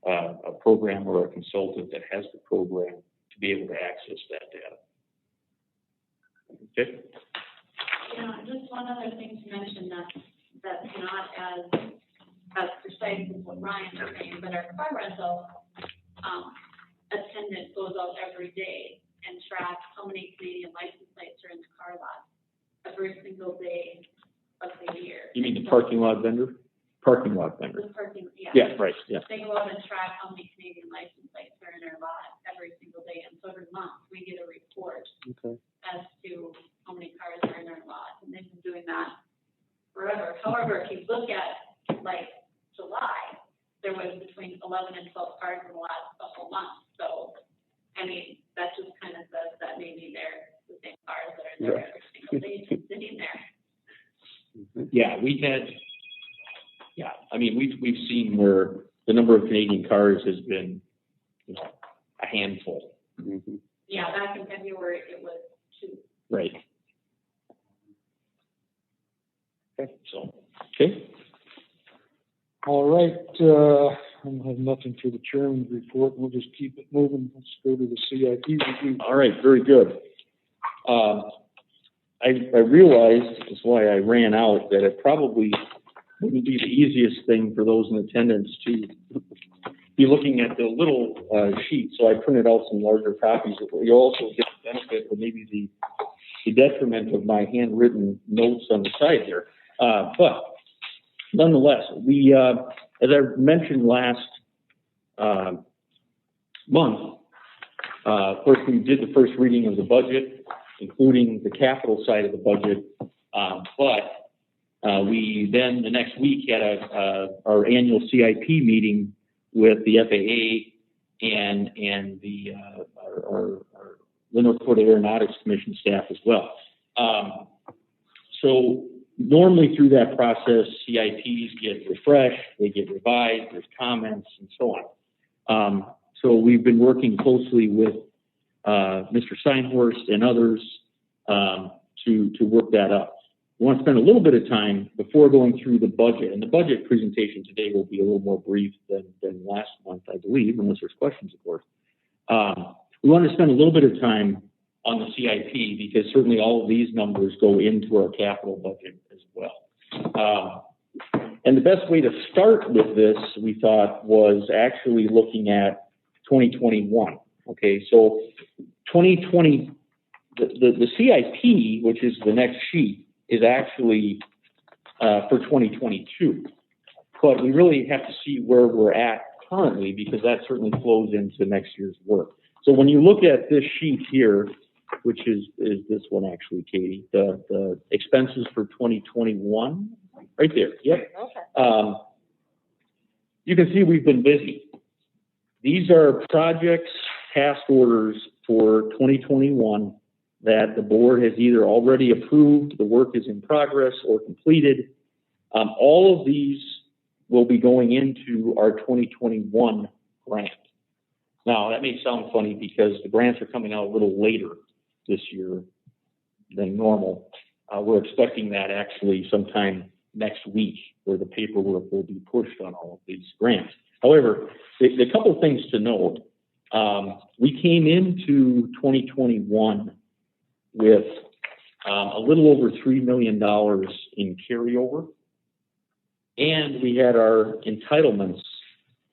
a program or a consultant that has the program to be able to access that data. Okay? Just one other thing to mention that's not as precise as what Ryan was saying, but our car rental attendant goes out every day and tracks how many Canadian license plates are in the car lot every single day of the year. You mean the parking lot vendor? Parking lot vendor. The parking, yeah. Yeah, right, yeah. They go out and track how many Canadian license plates are in our lot every single day, and so every month we get a report as to how many cars are in our lot, and they've been doing that forever. However, if you look at like July, there was between 11 and 12 cars in the last whole month. So, I mean, that just kind of says that maybe they're the same cars that are there every single day, just sitting there. Yeah, we've seen where the number of Canadian cars has been, a handful. Yeah, back in February it was 2. Right. Okay. All right, I don't have nothing for the chairman's report. We'll just keep it moving. Let's go to the CIP review. All right, very good. I realized, that's why I ran out, that it probably wouldn't be the easiest thing for those in attendance to be looking at the little sheet. So I printed out some larger copies. You also get the benefit of maybe the detriment of my handwritten notes on the side there. But nonetheless, we, as I mentioned last month, of course, we did the first reading of the budget, including the capital side of the budget. But we then the next week had our annual CIP meeting with the FAA and the North Dakota Aeronautics Commission staff as well. So normally through that process, CIPs get refreshed, they get revised, there's comments and so on. So we've been working closely with Mr. Steinhorst and others to work that up. We want to spend a little bit of time before going through the budget, and the budget presentation today will be a little more brief than last month, I believe, unless there's questions, of course. We want to spend a little bit of time on the CIP, because certainly all of these numbers go into our capital budget as well. And the best way to start with this, we thought, was actually looking at 2021. Okay, so 2020, the CIP, which is the next sheet, is actually for 2022. But we really have to see where we're at currently, because that certainly flows into next year's work. So when you look at this sheet here, which is this one actually, Katie, the expenses for 2021, right there, yep. Okay. You can see we've been busy. These are projects, task orders for 2021 that the board has either already approved, the work is in progress, or completed. All of these will be going into our 2021 grant. Now, that may sound funny because the grants are coming out a little later this year than normal. We're expecting that actually sometime next week, where the paperwork will be pushed on all of these grants. However, the couple of things to note, we came into 2021 with a little over $3 million in carryover, and we had our entitlements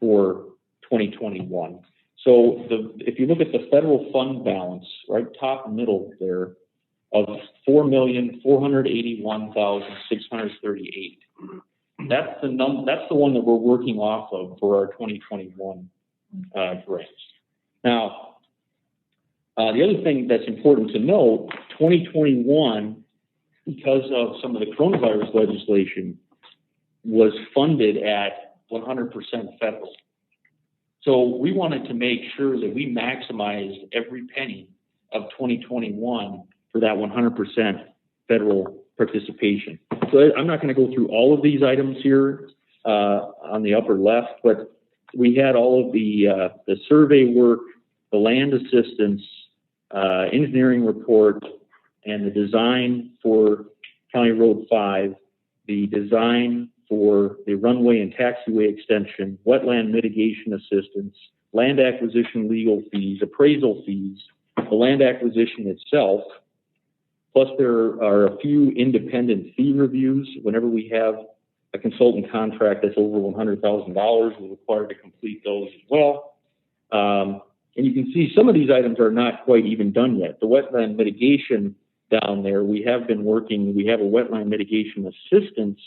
for 2021. So if you look at the federal fund balance, right top middle there, of $4,481,638. That's the one that we're working off of for our 2021 grants. Now, the other thing that's important to note, 2021, because of some of the coronavirus legislation, was funded at 100% federal. So we wanted to make sure that we maximized every penny of 2021 for that 100% federal participation. So I'm not going to go through all of these items here on the upper left, but we had all of the survey work, the land assistance, engineering report, and the design for County Road 5, the design for the runway and taxiway extension, wetland mitigation assistance, land acquisition legal fees, appraisal fees, the land acquisition itself. Plus, there are a few independent fee reviews. Whenever we have a consultant contract that's over $100,000, we're required to complete those as well. And you can see some of these items are not quite even done yet. The wetland mitigation down there, we have been working, we have a wetland mitigation assistance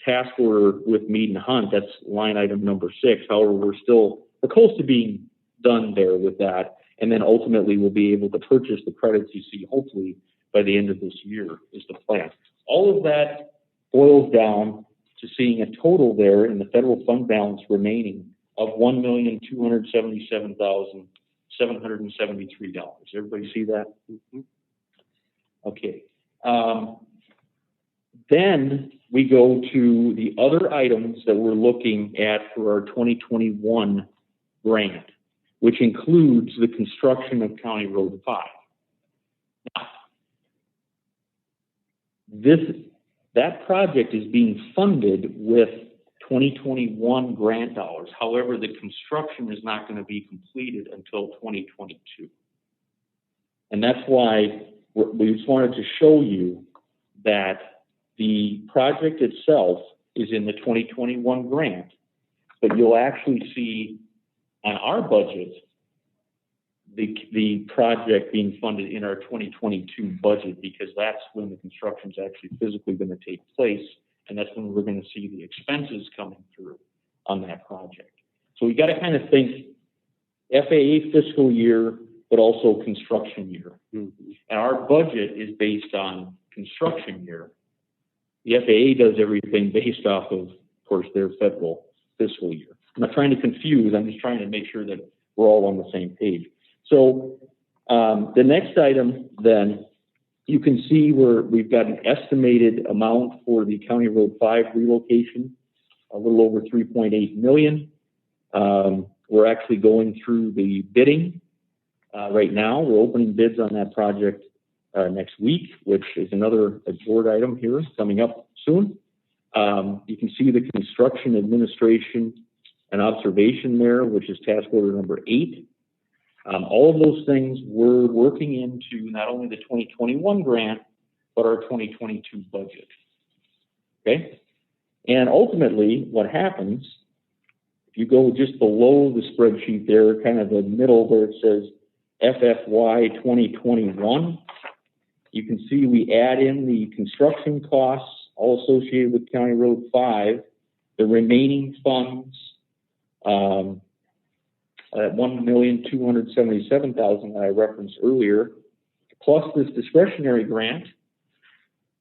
task order with Mead and Hunt. That's line item number 6. However, we're close to being done there with that. And then ultimately we'll be able to purchase the credits you see hopefully by the end of this year is the plan. All of that boils down to seeing a total there in the federal fund balance remaining of $1,277,773. Everybody see that? Mm-hmm. Okay. Then we go to the other items that we're looking at for our 2021 grant, which includes the construction of County Road 5. Now, that project is being funded with 2021 grant dollars. However, the construction is not going to be completed until 2022. And that's why we just wanted to show you that the project itself is in the 2021 grant, but you'll actually see on our budget the project being funded in our 2022 budget, because that's when the construction is actually physically going to take place, and that's when we're going to see the expenses coming through on that project. So we got to kind of think FAA fiscal year, but also construction year. Mm-hmm. And our budget is based on construction year. The FAA does everything based off of course, their federal fiscal year. I'm not trying to confuse, I'm just trying to make sure that we're all on the same page. So the next item then, you can see where we've got an estimated amount for the County Road 5 relocation, a little over $3.8 million. We're actually going through the bidding right now. We're opening bids on that project next week, which is another board item here coming up soon. You can see the construction administration and observation there, which is task order number 8. All of those things we're working into not only the 2021 grant, but our 2022 budget. Okay? And ultimately, what happens, if you go just below the spreadsheet there, kind of the middle where it says FFY 2021, you can see we add in the construction costs, all associated with County Road 5, the remaining funds, at $1,277,000 that I referenced earlier, plus this discretionary grant,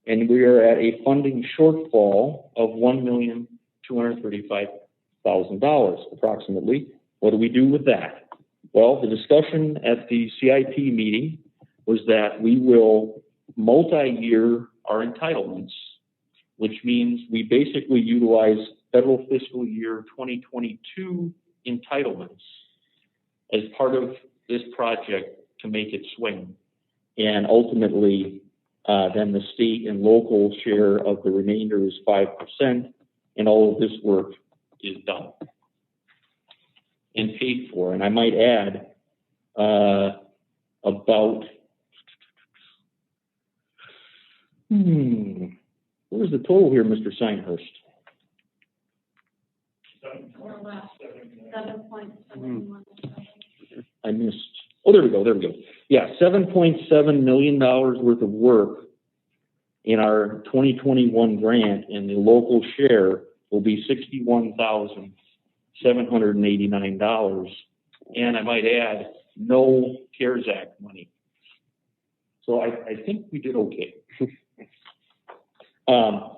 and we are at a funding shortfall of $1,235,000 approximately. What do we do with that? Well, the discussion at the CIP meeting was that we will multi-year our entitlements, which means we basically utilize federal fiscal year 2022 entitlements as part of this project to make it swing. And ultimately, then the state and local share of the remainder is 5%, and all of this work is done and paid for. And I might add, about, where's the total here, Mr. Sinehurst? 7.71. I missed. Oh, there we go. Yeah, $7.7 million worth of work in our 2021 grant, and the local share will be $61,789. And I might add, no CARES Act money. So I think we did okay.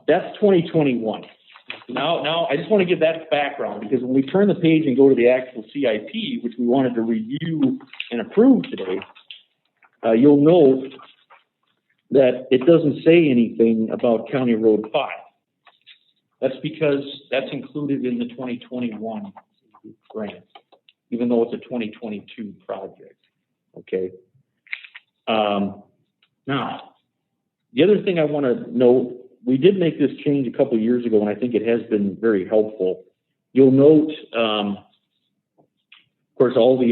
That's 2021. Now, I just want to give that background, because when we turn the page and go to the actual CIP, which we wanted to review and approve today, you'll note that it doesn't say anything about County Road 5. That's because that's included in the 2021 grant, even though it's a 2022 project, okay? Now, the other thing I want to note, we did make this change a couple of years ago, and I think it has been very helpful. You'll note, of course, all of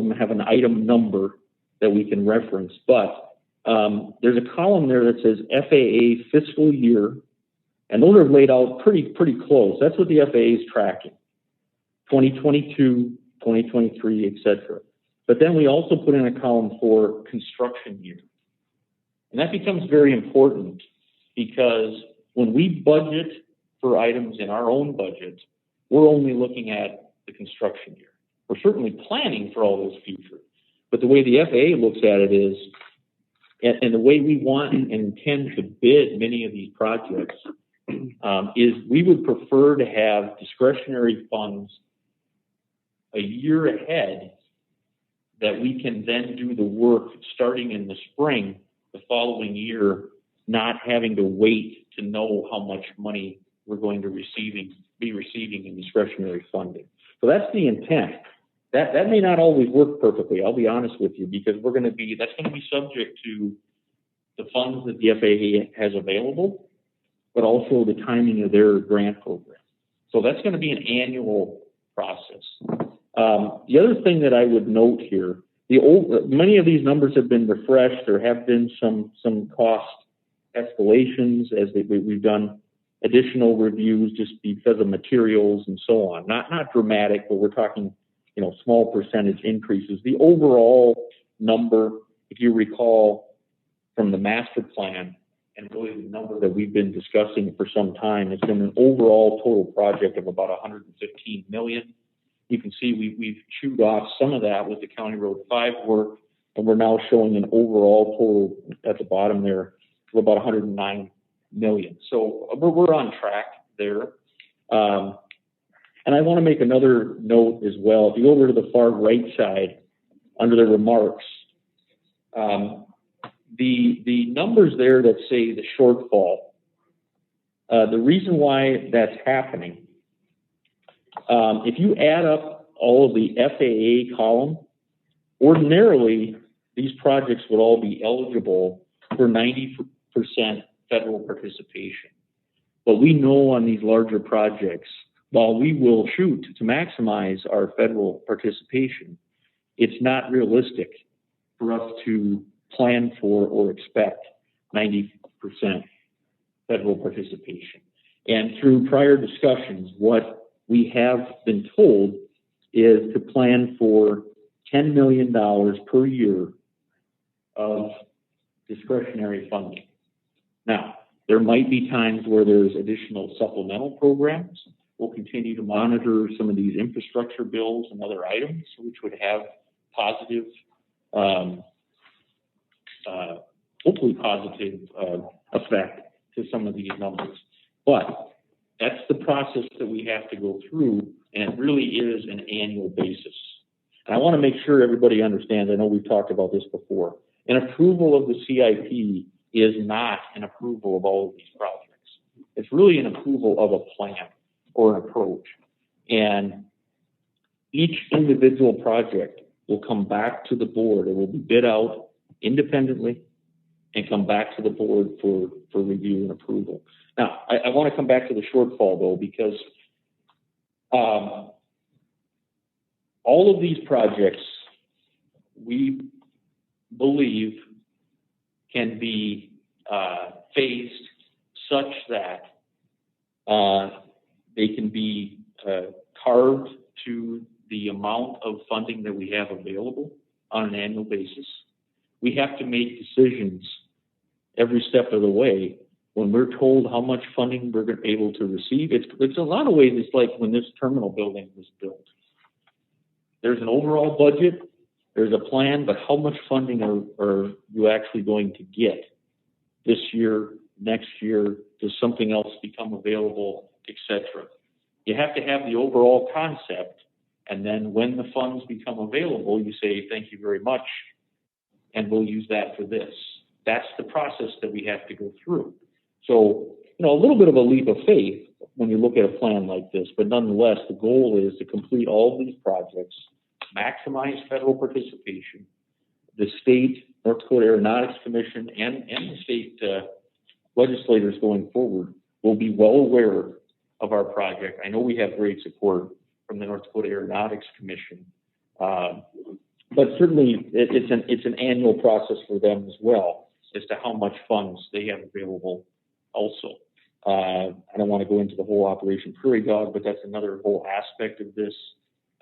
them have an item number that we can reference, but there's a column there that says FAA fiscal year, and those are laid out pretty close. That's what the FAA is tracking, 2022, 2023, etc. But then we also put in a column for construction year. And that becomes very important, because when we budget for items in our own budget, we're only looking at the construction year. We're certainly planning for all those future. But the way the FAA looks at it is, and the way we want and intend to bid many of these projects, is we would prefer to have discretionary funds a year ahead that we can then do the work starting in the spring the following year, not having to wait to know how much money we're going to be receiving in discretionary funding. So that's the intent. That may not always work perfectly, I'll be honest with you, because that's going to be subject to the funds that the FAA has available, but also the timing of their grant program. So that's going to be an annual process. The other thing that I would note here, many of these numbers have been refreshed. There have been some cost escalations as we've done additional reviews just because of materials and so on. Not dramatic, but we're talking, small percentage increases. The overall number, if you recall from the master plan, and really the number that we've been discussing for some time, it's been an overall total project of about $115 million. You can see we've chewed off some of that with the County Road 5 work, and we're now showing an overall total at the bottom there of about $109 million. So we're on track there. And I want to make another note as well. If you go over to the far right side, under the remarks, the numbers there that say the shortfall, the reason why that's happening, if you add up all of the FAA column, ordinarily these projects would all be eligible for 90% federal participation. But we know on these larger projects, while we will shoot to maximize our federal participation, it's not realistic for us to plan for or expect 90% federal participation. And through prior discussions, what we have been told is to plan for $10 million per year of discretionary funding. Now, there might be times where there's additional supplemental programs. We'll continue to monitor some of these infrastructure bills and other items, which would have positive, hopefully positive effect to some of these numbers. But that's the process that we have to go through, and it really is an annual basis. And I want to make sure everybody understands, I know we've talked about this before, an approval of the CIP is not an approval of all of these projects. It's really an approval of a plan or an approach. And each individual project will come back to the board. It will be bid out independently and come back to the board for review and approval. Now, I want to come back to the shortfall, though, because all of these projects, we believe, can be phased such that they can be carved to the amount of funding that we have available on an annual basis. We have to make decisions every step of the way when we're told how much funding we're able to receive. It's a lot of ways, it's like when this terminal building was built. There's an overall budget, there's a plan, but how much funding are you actually going to get this year, next year? Does something else become available, etc.? You have to have the overall concept, and then when the funds become available, you say, thank you very much, and we'll use that for this. That's the process that we have to go through. So, a little bit of a leap of faith when you look at a plan like this, but nonetheless, the goal is to complete all of these projects, maximize federal participation. The state, North Dakota Aeronautics Commission, and the state legislators going forward will be well aware of our project. I know we have great support from the North Dakota Aeronautics Commission, but certainly it's an annual process for them as well as to how much funds they have available also. I don't want to go into the whole Operation Prairie Dog, but that's another whole aspect of this.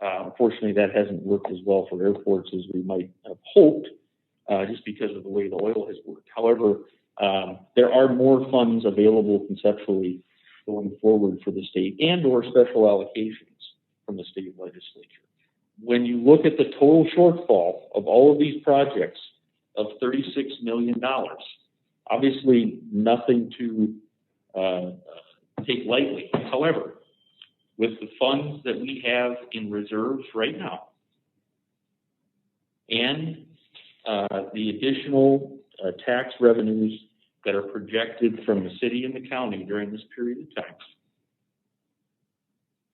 Unfortunately, that hasn't worked as well for airports as we might have hoped, just because of the way the oil has worked. However, there are more funds available conceptually going forward for the state and or special allocations from the state legislature. When you look at the total shortfall of all of these projects of $36 million, obviously nothing to take lightly. However, with the funds that we have in reserves right now and the additional tax revenues that are projected from the city and the county during this period of time,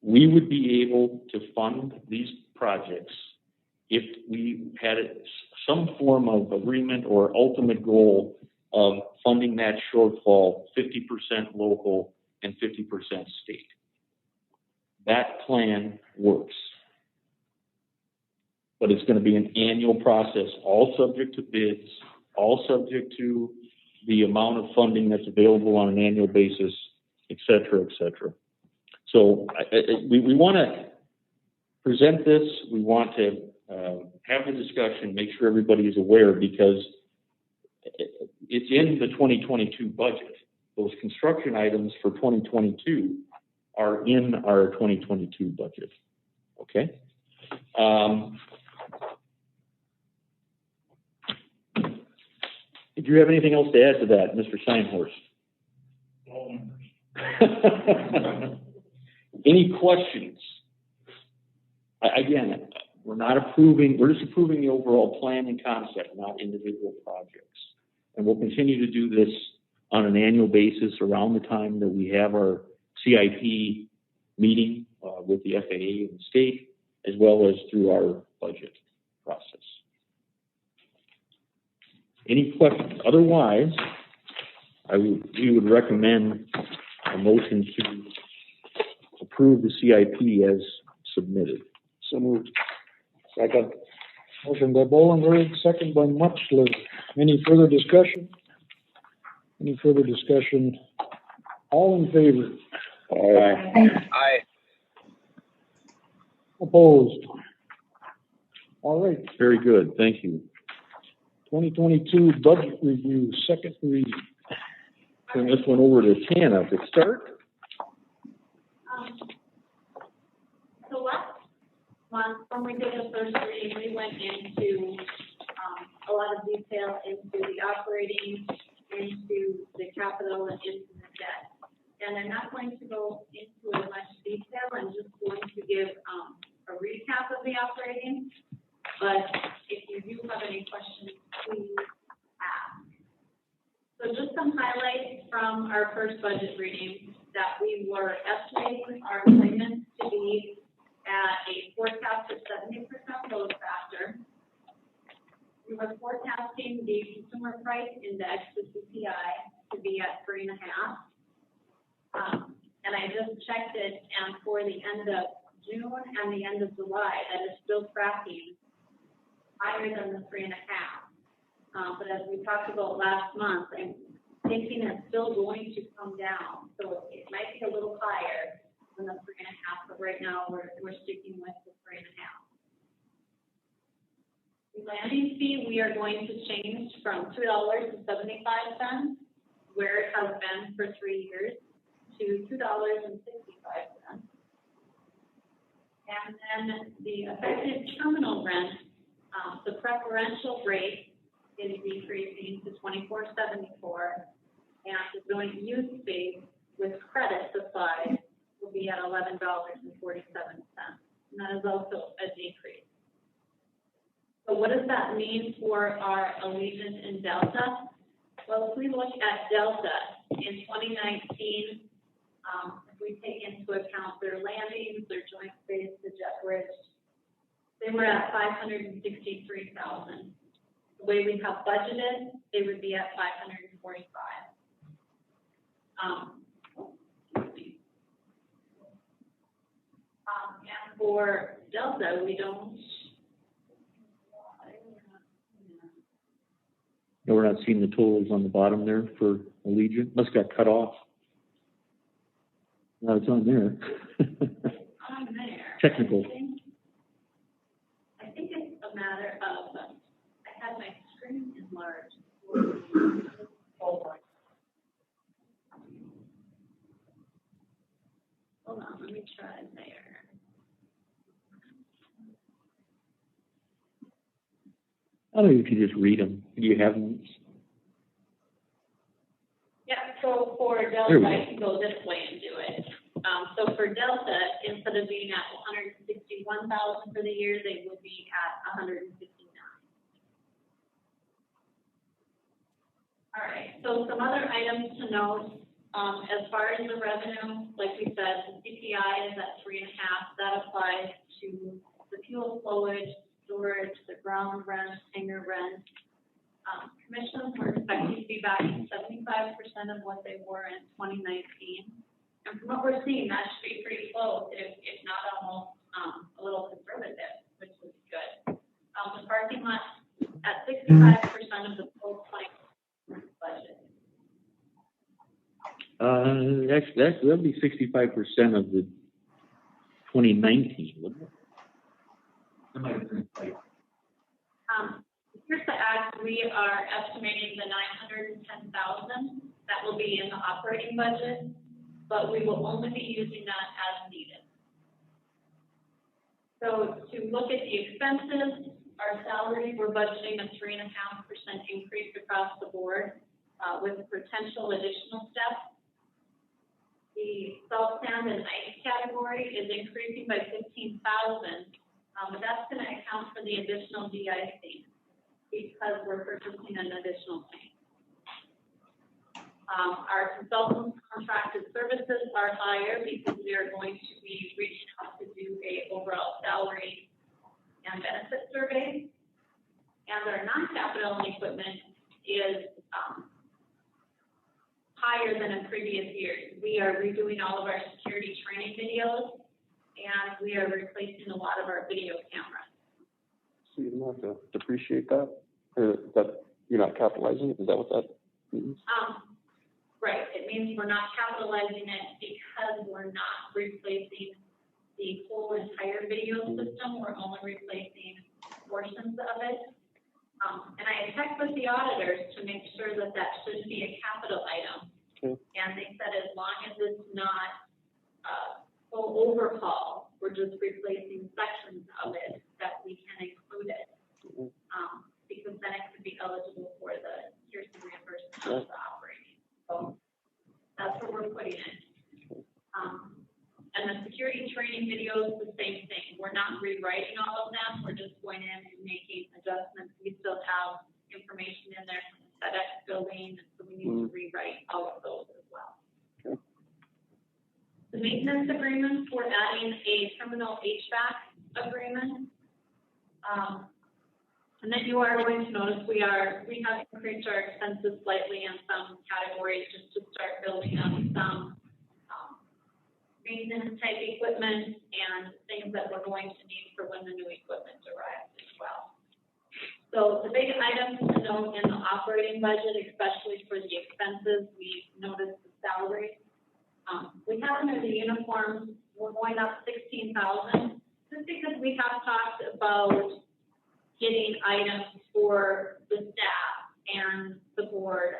we would be able to fund these projects if we had some form of agreement or ultimate goal of funding that shortfall 50% local and 50% state. That plan works. But it's going to be an annual process, all subject to bids, all subject to the amount of funding that's available on an annual basis, et cetera, et cetera. So we want to present this. We want to have the discussion, make sure everybody is aware, because it's in the 2022 budget. Those construction items for 2022 are in our 2022 budget. Okay? Did you have anything else to add to that, Mr. Steinhorst? Any questions? Again, we're not approving, we're just approving the overall plan and concept, not individual projects. And we'll continue to do this on an annual basis around the time that we have our CIP meeting with the FAA and the state, as well as through our budget process. Any questions? Otherwise, we would recommend a motion to approve the CIP as submitted. So moved. Second. Motion by Bollenberg, second by Mutchler. Any further discussion? Any further discussion? All in favor? Aye. Opposed? All right, Very good, thank you. 2022 budget review, second read. Turn this one over to Tana to start. So last month, when we did the first reading, we went into, a lot of detail into the operating, into the capital, and into the debt. And I'm not going to go into as much detail, I'm just going to give, a recap of the operating. But if you do have any questions, please ask. So just some highlights from our first budget reading, that we were estimating our payments to be at a forecast of 70% load factor. We were forecasting the consumer price index, the CPI, to be at 3.5. And I just checked it, and for the end of June and the end of July, that is still tracking higher than the 3.5. But as we talked about last month, I'm thinking it's still going to come down. So it might be a little higher than the 3.5, but right now we're sticking with the 3.5. The landing fee, we are going to change from $2.75, where it has been for 3 years, to $2.65. And then the effective terminal rent, the preferential rate is decreasing to $24.74, and the joint use space with credits applied will be at $11.47. And that is also a decrease. So what does that mean for our Allegiant and Delta? Well, if we look at Delta in 2019, if we take into account their landings, their joint space, the jet bridge, they were at $563,000. The way we have budgeted, they would be at $545,000. And for Delta, we don't. No, we're not seeing the totals on the bottom there for Allegiant. Must got cut off. No, it's on there. On there. Technical. I think it's a matter of, I had my screen enlarged. Hold on, let me try there. I don't know if you just read them. Do you have them? Yeah, so for Delta, I can go this way and do it. So for Delta, instead of being at $161,000 for the year, they would be at $159,000. All right, so some other items to note, as far as the revenue, like we said, the CPI is at 3.5. That applies to the fuel flowage, storage, the ground rent, hangar rent. Commissions were expected to be back in 75% of what they were in 2019. And from what we're seeing, that should be pretty close, if not almost a little conservative, which is good. The parking lot at 65% of the full 20 budget. That would be 65% of the 2019, wouldn't it? That might have been right. Here's the act. We are estimating the $910,000 that will be in the operating budget, but we will only be using that as needed. So to look at the expenses, our salaries, we're budgeting a 3.5% increase across the board with potential additional steps. The salt, sand, and ice category is increasing by $15,000, but that's going to account for the additional de-icing because we're purchasing an additional tank. Our consultant contracted services are higher because we are going to be reaching out to do a overall salary and benefit survey. And our non-capital equipment is higher than in previous years. We are redoing all of our security training videos, and we are replacing a lot of our video cameras. So you don't have to depreciate that, or that you're not capitalizing it? Is that what that means? Right, it means we're not capitalizing it because we're not replacing the whole entire video system, we're only replacing portions of it. And I checked with the auditors to make sure that that should be a capital item. Okay. And they said as long as it's not full overhaul, we're just replacing sections of it, that we can include it. Because then it could be eligible for the CRRSA reimbursement of the operating. So that's what we're putting in. And the security training videos, the same thing. We're not rewriting all of them. We're just going in and making adjustments. We still have information in there from the FedEx building, so we need to rewrite all of those as well. Okay. The maintenance agreements, we're adding a terminal HVAC agreement. And then you are going to notice we have increased our expenses slightly in some categories just to start building up some maintenance type equipment and things that we're going to need for when the new equipment arrives as well. So the big items to note in the operating budget, especially for the expenses, we noticed the salaries. We have under the uniforms, we're going up $16,000, just because we have talked about getting items for the staff and the board,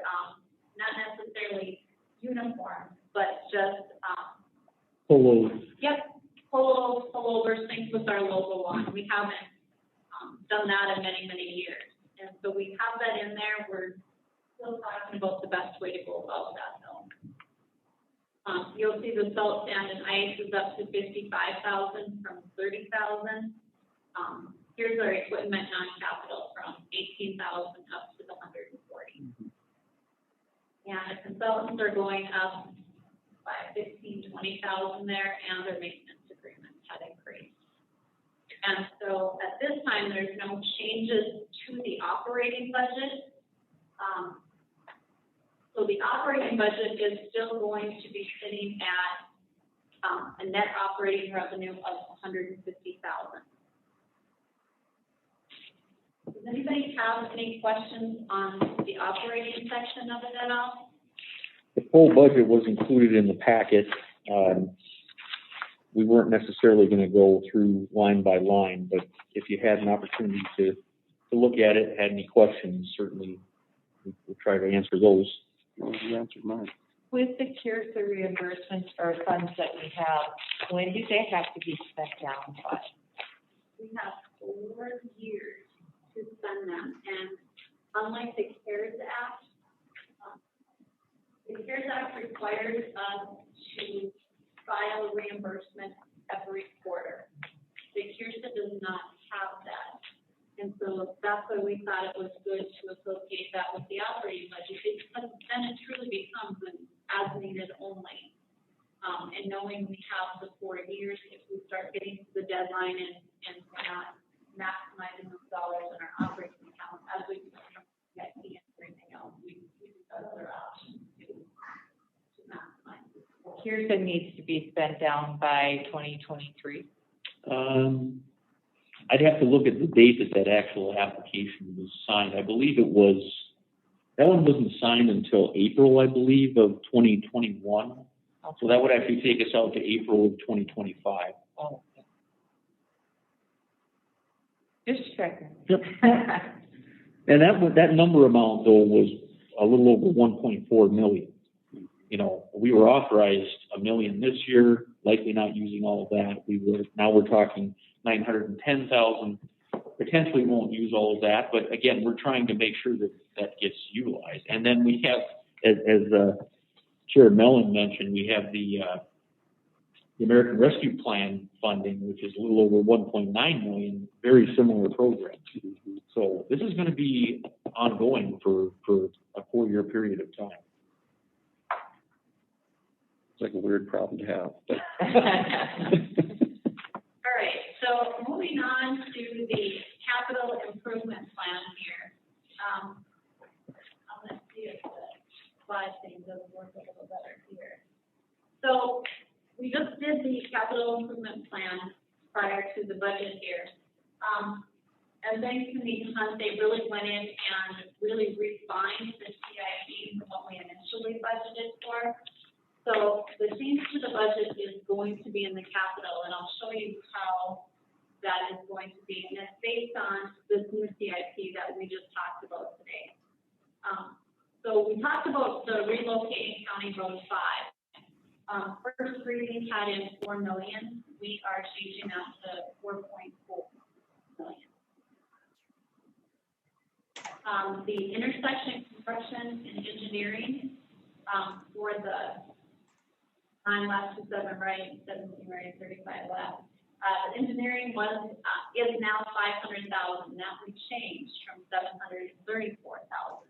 not necessarily uniforms, but just Polos. Yep, pullovers, things with our logo on. We haven't done that in many, many years. And so we have that in there. We're still talking about the best way to go about that though. You'll see the salt, sand, and ice is up to $55,000 from $30,000. Here's our equipment non-capital from $18,000 up to the $140,000. And the consultants are going up by $15,000 to $20,000 there, and their maintenance agreements had increased. And so at this time, there's no changes to the operating budget. So the operating budget is still going to be sitting at a net operating revenue of $150,000. Does anybody have any questions on the operating section of it at all? The full budget was included in the packet. We weren't necessarily going to go through line by line, but if you had an opportunity to look at it, had any questions, certainly we'll try to answer those. Well, you answered mine. With the CRRSA reimbursements or funds that we have, when do they have to be spent down by? We have 4 years to spend them, and unlike the CARES Act, the CARES Act requires us to file a reimbursement every quarter. The CRRSA does not have that. And so that's why we thought it was good to associate that with the operating budget, because then it truly becomes an as-needed only. And knowing we have the 4 years, if we start getting to the deadline and we're not maximizing those dollars in our operating account, as we get the everything else, we got other options to maximize it. CRRSA needs to be spent down by 2023. I'd have to look at the date that actual application was signed. I believe that one wasn't signed until April, I believe, of 2021. So that would actually take us out to April of 2025. Oh. Just checking. Yep. And that number amount though was a little over 1.4 million. You know, we were authorized $1 million this year, likely not using all of that. Now we're talking 910,000. Potentially won't use all of that, but again, we're trying to make sure that that gets utilized. And then we have, as Chair Mellon mentioned, we have the American Rescue Plan funding, which is a little over 1.9 million, very similar program. So this is going to be ongoing for a 4-year period of time. It's like a weird problem to have. But All right, so moving on to the capital improvement plan here. Let's see if the slide thing does work a little better here. So we just did the capital improvement plan prior to the budget here. as things can be done, they really went in and really refined the CIP from what we initially budgeted for. So the change to the budget is going to be in the capital, and I'll show you how that is going to be. And it's based on this new CIP that we just talked about today. So we talked about the relocating County Road 5. First reading had in 4 million. We are changing that to 4.4 million. The intersection construction and engineering for the 9 left to 7 right, 17 right, 35 left. The engineering is now 500,000. That would change from 734,000.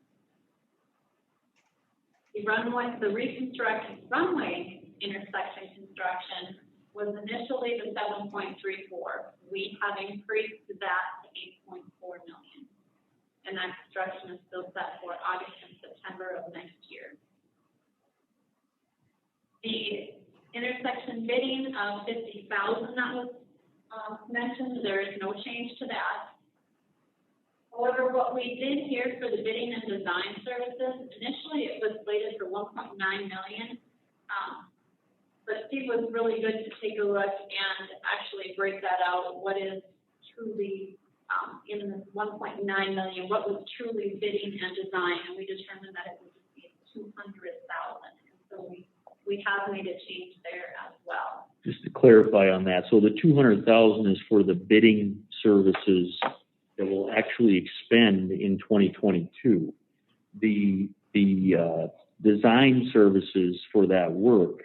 The reconstructed runway intersection construction was initially the 7.34. We have increased that to 8.4 million. And that construction is still set for August and September of next year. The intersection bidding of 50,000 that was mentioned, there is no change to that. However, what we did here for the bidding and design services, initially it was slated for 1.9 million. But Steve was really good to take a look and actually break that out. What is truly in the 1.9 million, what was truly bidding and design, and we determined that it would just be 200,000. And so we have made a change there as well. Just to clarify on that, so the 200,000 is for the bidding services that will actually expend in 2022. The design services for that work,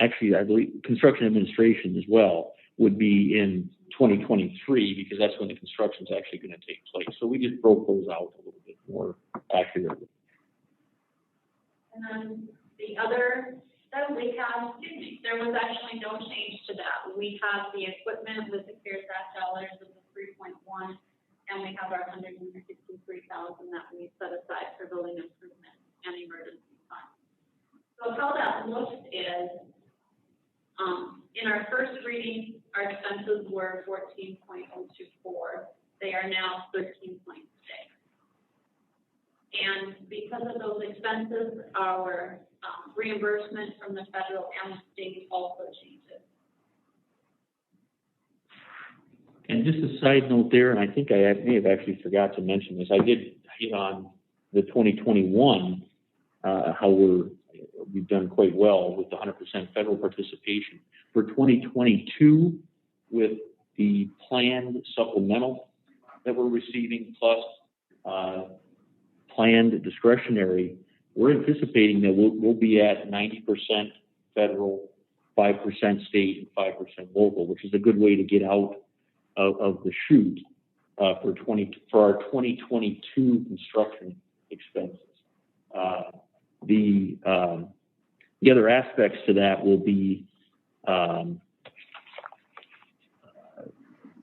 actually, I believe construction administration as well, would be in 2023 because that's when the construction is actually going to take place. So we just broke those out a little bit more accurately. And then the other that we have, there was actually no change to that. We have the equipment with the CRRSA dollars of the 3.1, and we have our 163,000 that we set aside for building improvement and emergency funds. So how that looks is, in our first reading, our expenses were 14.024. They are now 13.6. And because of those expenses, our reimbursement from the federal and the state also changes. And just a side note there, and I think I may have actually forgot to mention this, I did hit on the 2021, how we've done quite well with the 100% federal participation. For 2022, with the planned supplemental that we're receiving, plus planned discretionary, we're anticipating that we'll be at 90% federal, 5% state, and 5% local, which is a good way to get out of the chute for our 2022 construction expenses. The other aspects to that will be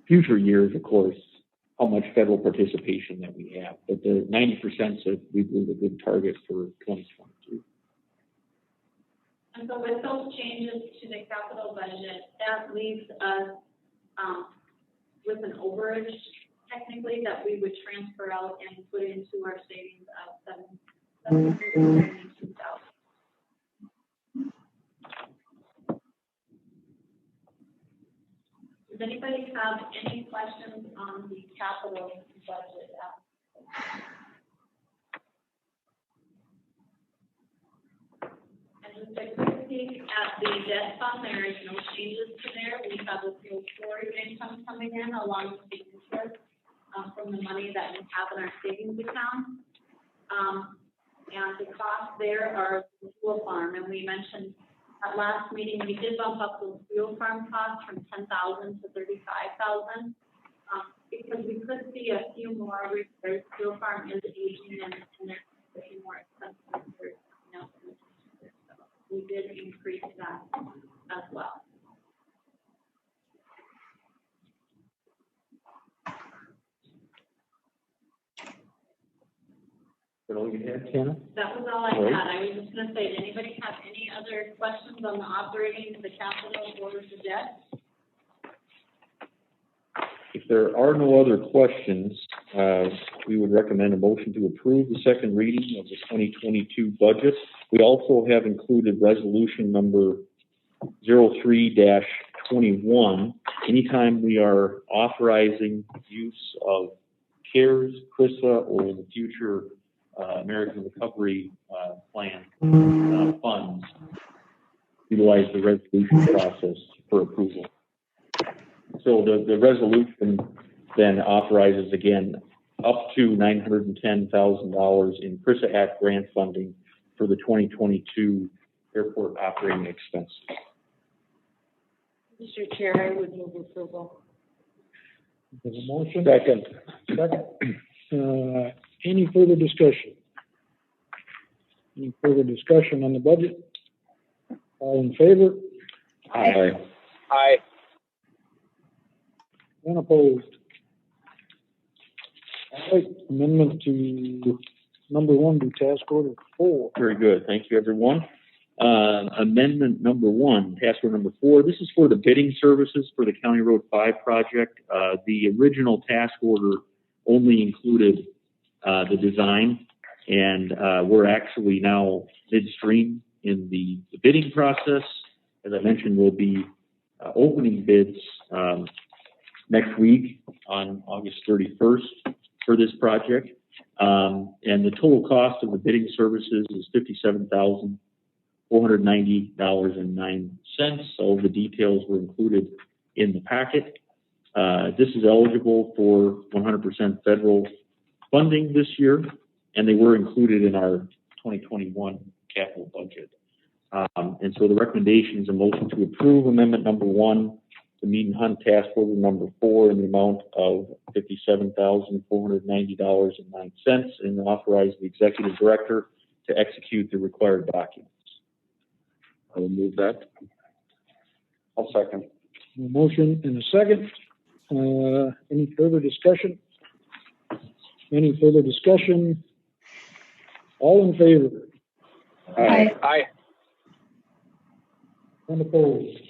future years, of course, how much federal participation that we have. But the 90% is, we believe, a good target for 2022. And so with those changes to the capital budget, that leaves us with an overage, technically, that we would transfer out and put into our savings of $792,000. Does anybody have any questions on the capital budget? And just a quick peek at the debt fund, there is no changes to there. We have a fuel storage income coming in along with the interest from the money that we have in our savings account. And the costs there are the fuel farm, and we mentioned at last meeting, we did bump up those fuel farm costs from $10,000 to $35,000 because we could see a few more repairs. Fuel farm is aging and there's a few more expensive repairs. So we did increase that as well. All you had, Tana? That was all I had. I was just going to say, did anybody have any other questions on the operating, the capital, or the debt? If there are no other questions, we would recommend a motion to approve the second reading of the 2022 budget. We also have included resolution number 03-21. Anytime we are authorizing use of CARES, CRRSA, or in the future American Recovery Plan funds, utilize the resolution process for approval. So the resolution then authorizes again up to $910,000 in CRRSA Act grant funding for the 2022 airport operating expenses. Mr. Chair, I would move approval. There's a motion. Second. Second. Any further discussion? Any further discussion on the budget? All in favor? Aye. Aye. None opposed. All right, amendment to number 1 to task order 4. Very good. Thank you, everyone. Amendment number 1, task order number 4. This is for the bidding services for the County Road 5 project. The original task order only included the design, and we're actually now midstream in the bidding process. As I mentioned, we'll be opening bids next week on August 31st for this project. And the total cost of the bidding services is $57,490.09. All the details were included in the packet. This is eligible for 100% federal funding this year, and they were included in our 2021 capital budget. And so the recommendation is a motion to approve amendment number 1, the Mead and Hunt task order number 4 in the amount of $57,490.09, and authorize the executive director to execute the required documents. I will move that. I'll second. A motion and a second. Any further discussion? Any further discussion? All in favor? Aye. Aye. None opposed.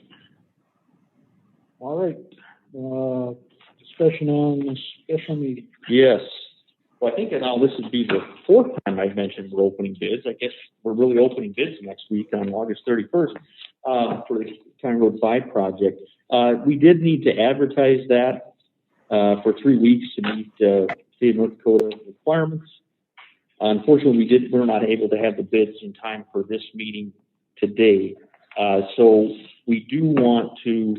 All right, discussion on the special meeting. Yes. Well, I think now this would be the 4th time I've mentioned we're opening bids. I guess we're really opening bids next week on August 31st for the County Road 5 project. We did need to advertise that for 3 weeks to meet state of North Dakota requirements. Unfortunately, we're not able to have the bids in time for this meeting today. So we do want to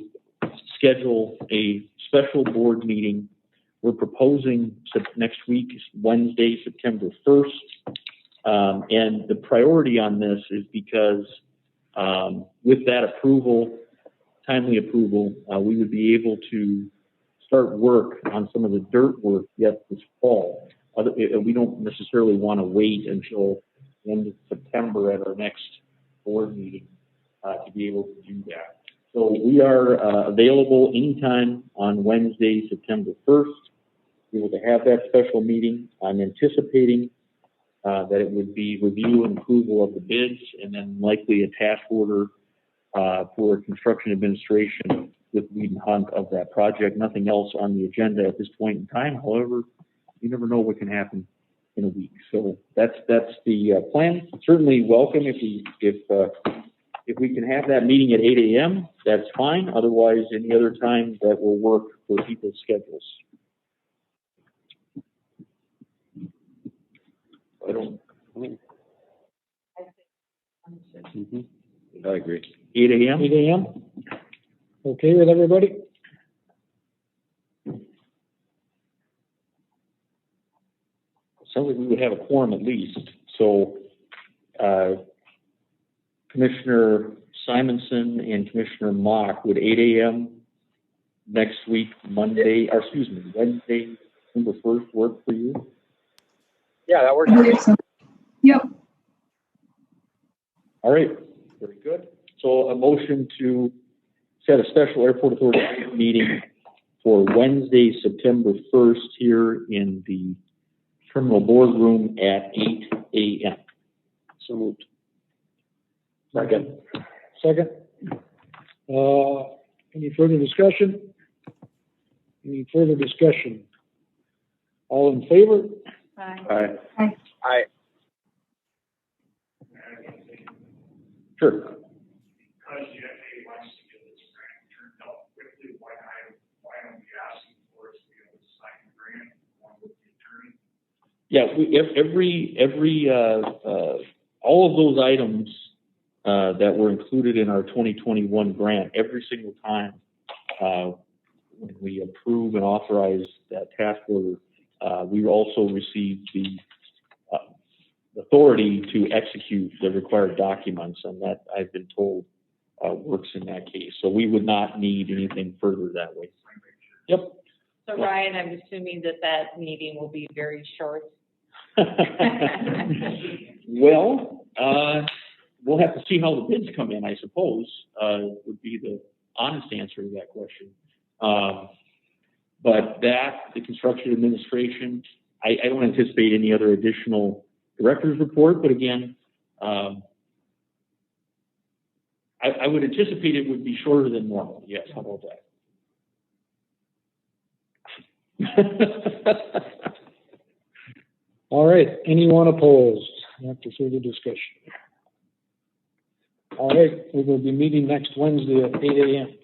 schedule a special board meeting. We're proposing next week, Wednesday, September 1st. And the priority on this is because with that approval, timely approval, we would be able to start work on some of the dirt work yet this fall. We don't necessarily want to wait until the end of September at our next board meeting to be able to do that. So we are available anytime on Wednesday, September 1st, be able to have that special meeting. I'm anticipating that it would be review and approval of the bids, and then likely a task order for construction administration with Mead and Hunt of that project. Nothing else on the agenda at this point in time. However, you never know what can happen in a week. So that's the plan. Certainly welcome if we can have that meeting at 8 a.m., that's fine. Otherwise, any other time that will work for people's schedules. I agree. 8 a.m.? 8 a.m.? Okay with everybody? Sounds like we would have a quorum at least. So, Commissioner Simonson and Commissioner Mock, would 8 a.m. next week, Wednesday, September 1st, work for you? Yeah, that works. Yep. All right, very good. So a motion to set a special airport authority meeting for Wednesday, September 1st here in the terminal boardroom at 8 a.m. So moved. Second. Any further discussion? Any further discussion? All in favor? Aye. Aye. Aye. Sure. Because UFA wants to get this grant turned out quickly, why don't we ask them for us to be able to sign the grant along with the attorney? Yeah, all of those items that were included in our 2021 grant, every single time when we approve and authorize that task order, we also receive the authority to execute the required documents, and that I've been told works in that case. So we would not need anything further that way. Yep. So Ryan, I'm assuming that meeting will be very short. Well, we'll have to see how the bids come in, I suppose, would be the honest answer to that question. But the construction administration, I don't anticipate any other additional director's report, but again, I would anticipate it would be shorter than normal. Yes, how about that? All right, anyone opposed? After further discussion. All right, we will be meeting next Wednesday at 8 a.m.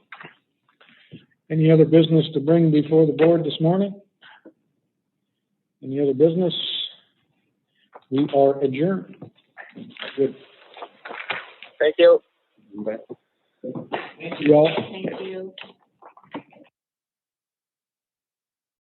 Any other business to bring before the board this morning? Any other business? We are adjourned. Good. Thank you. Thank you all. Thank you.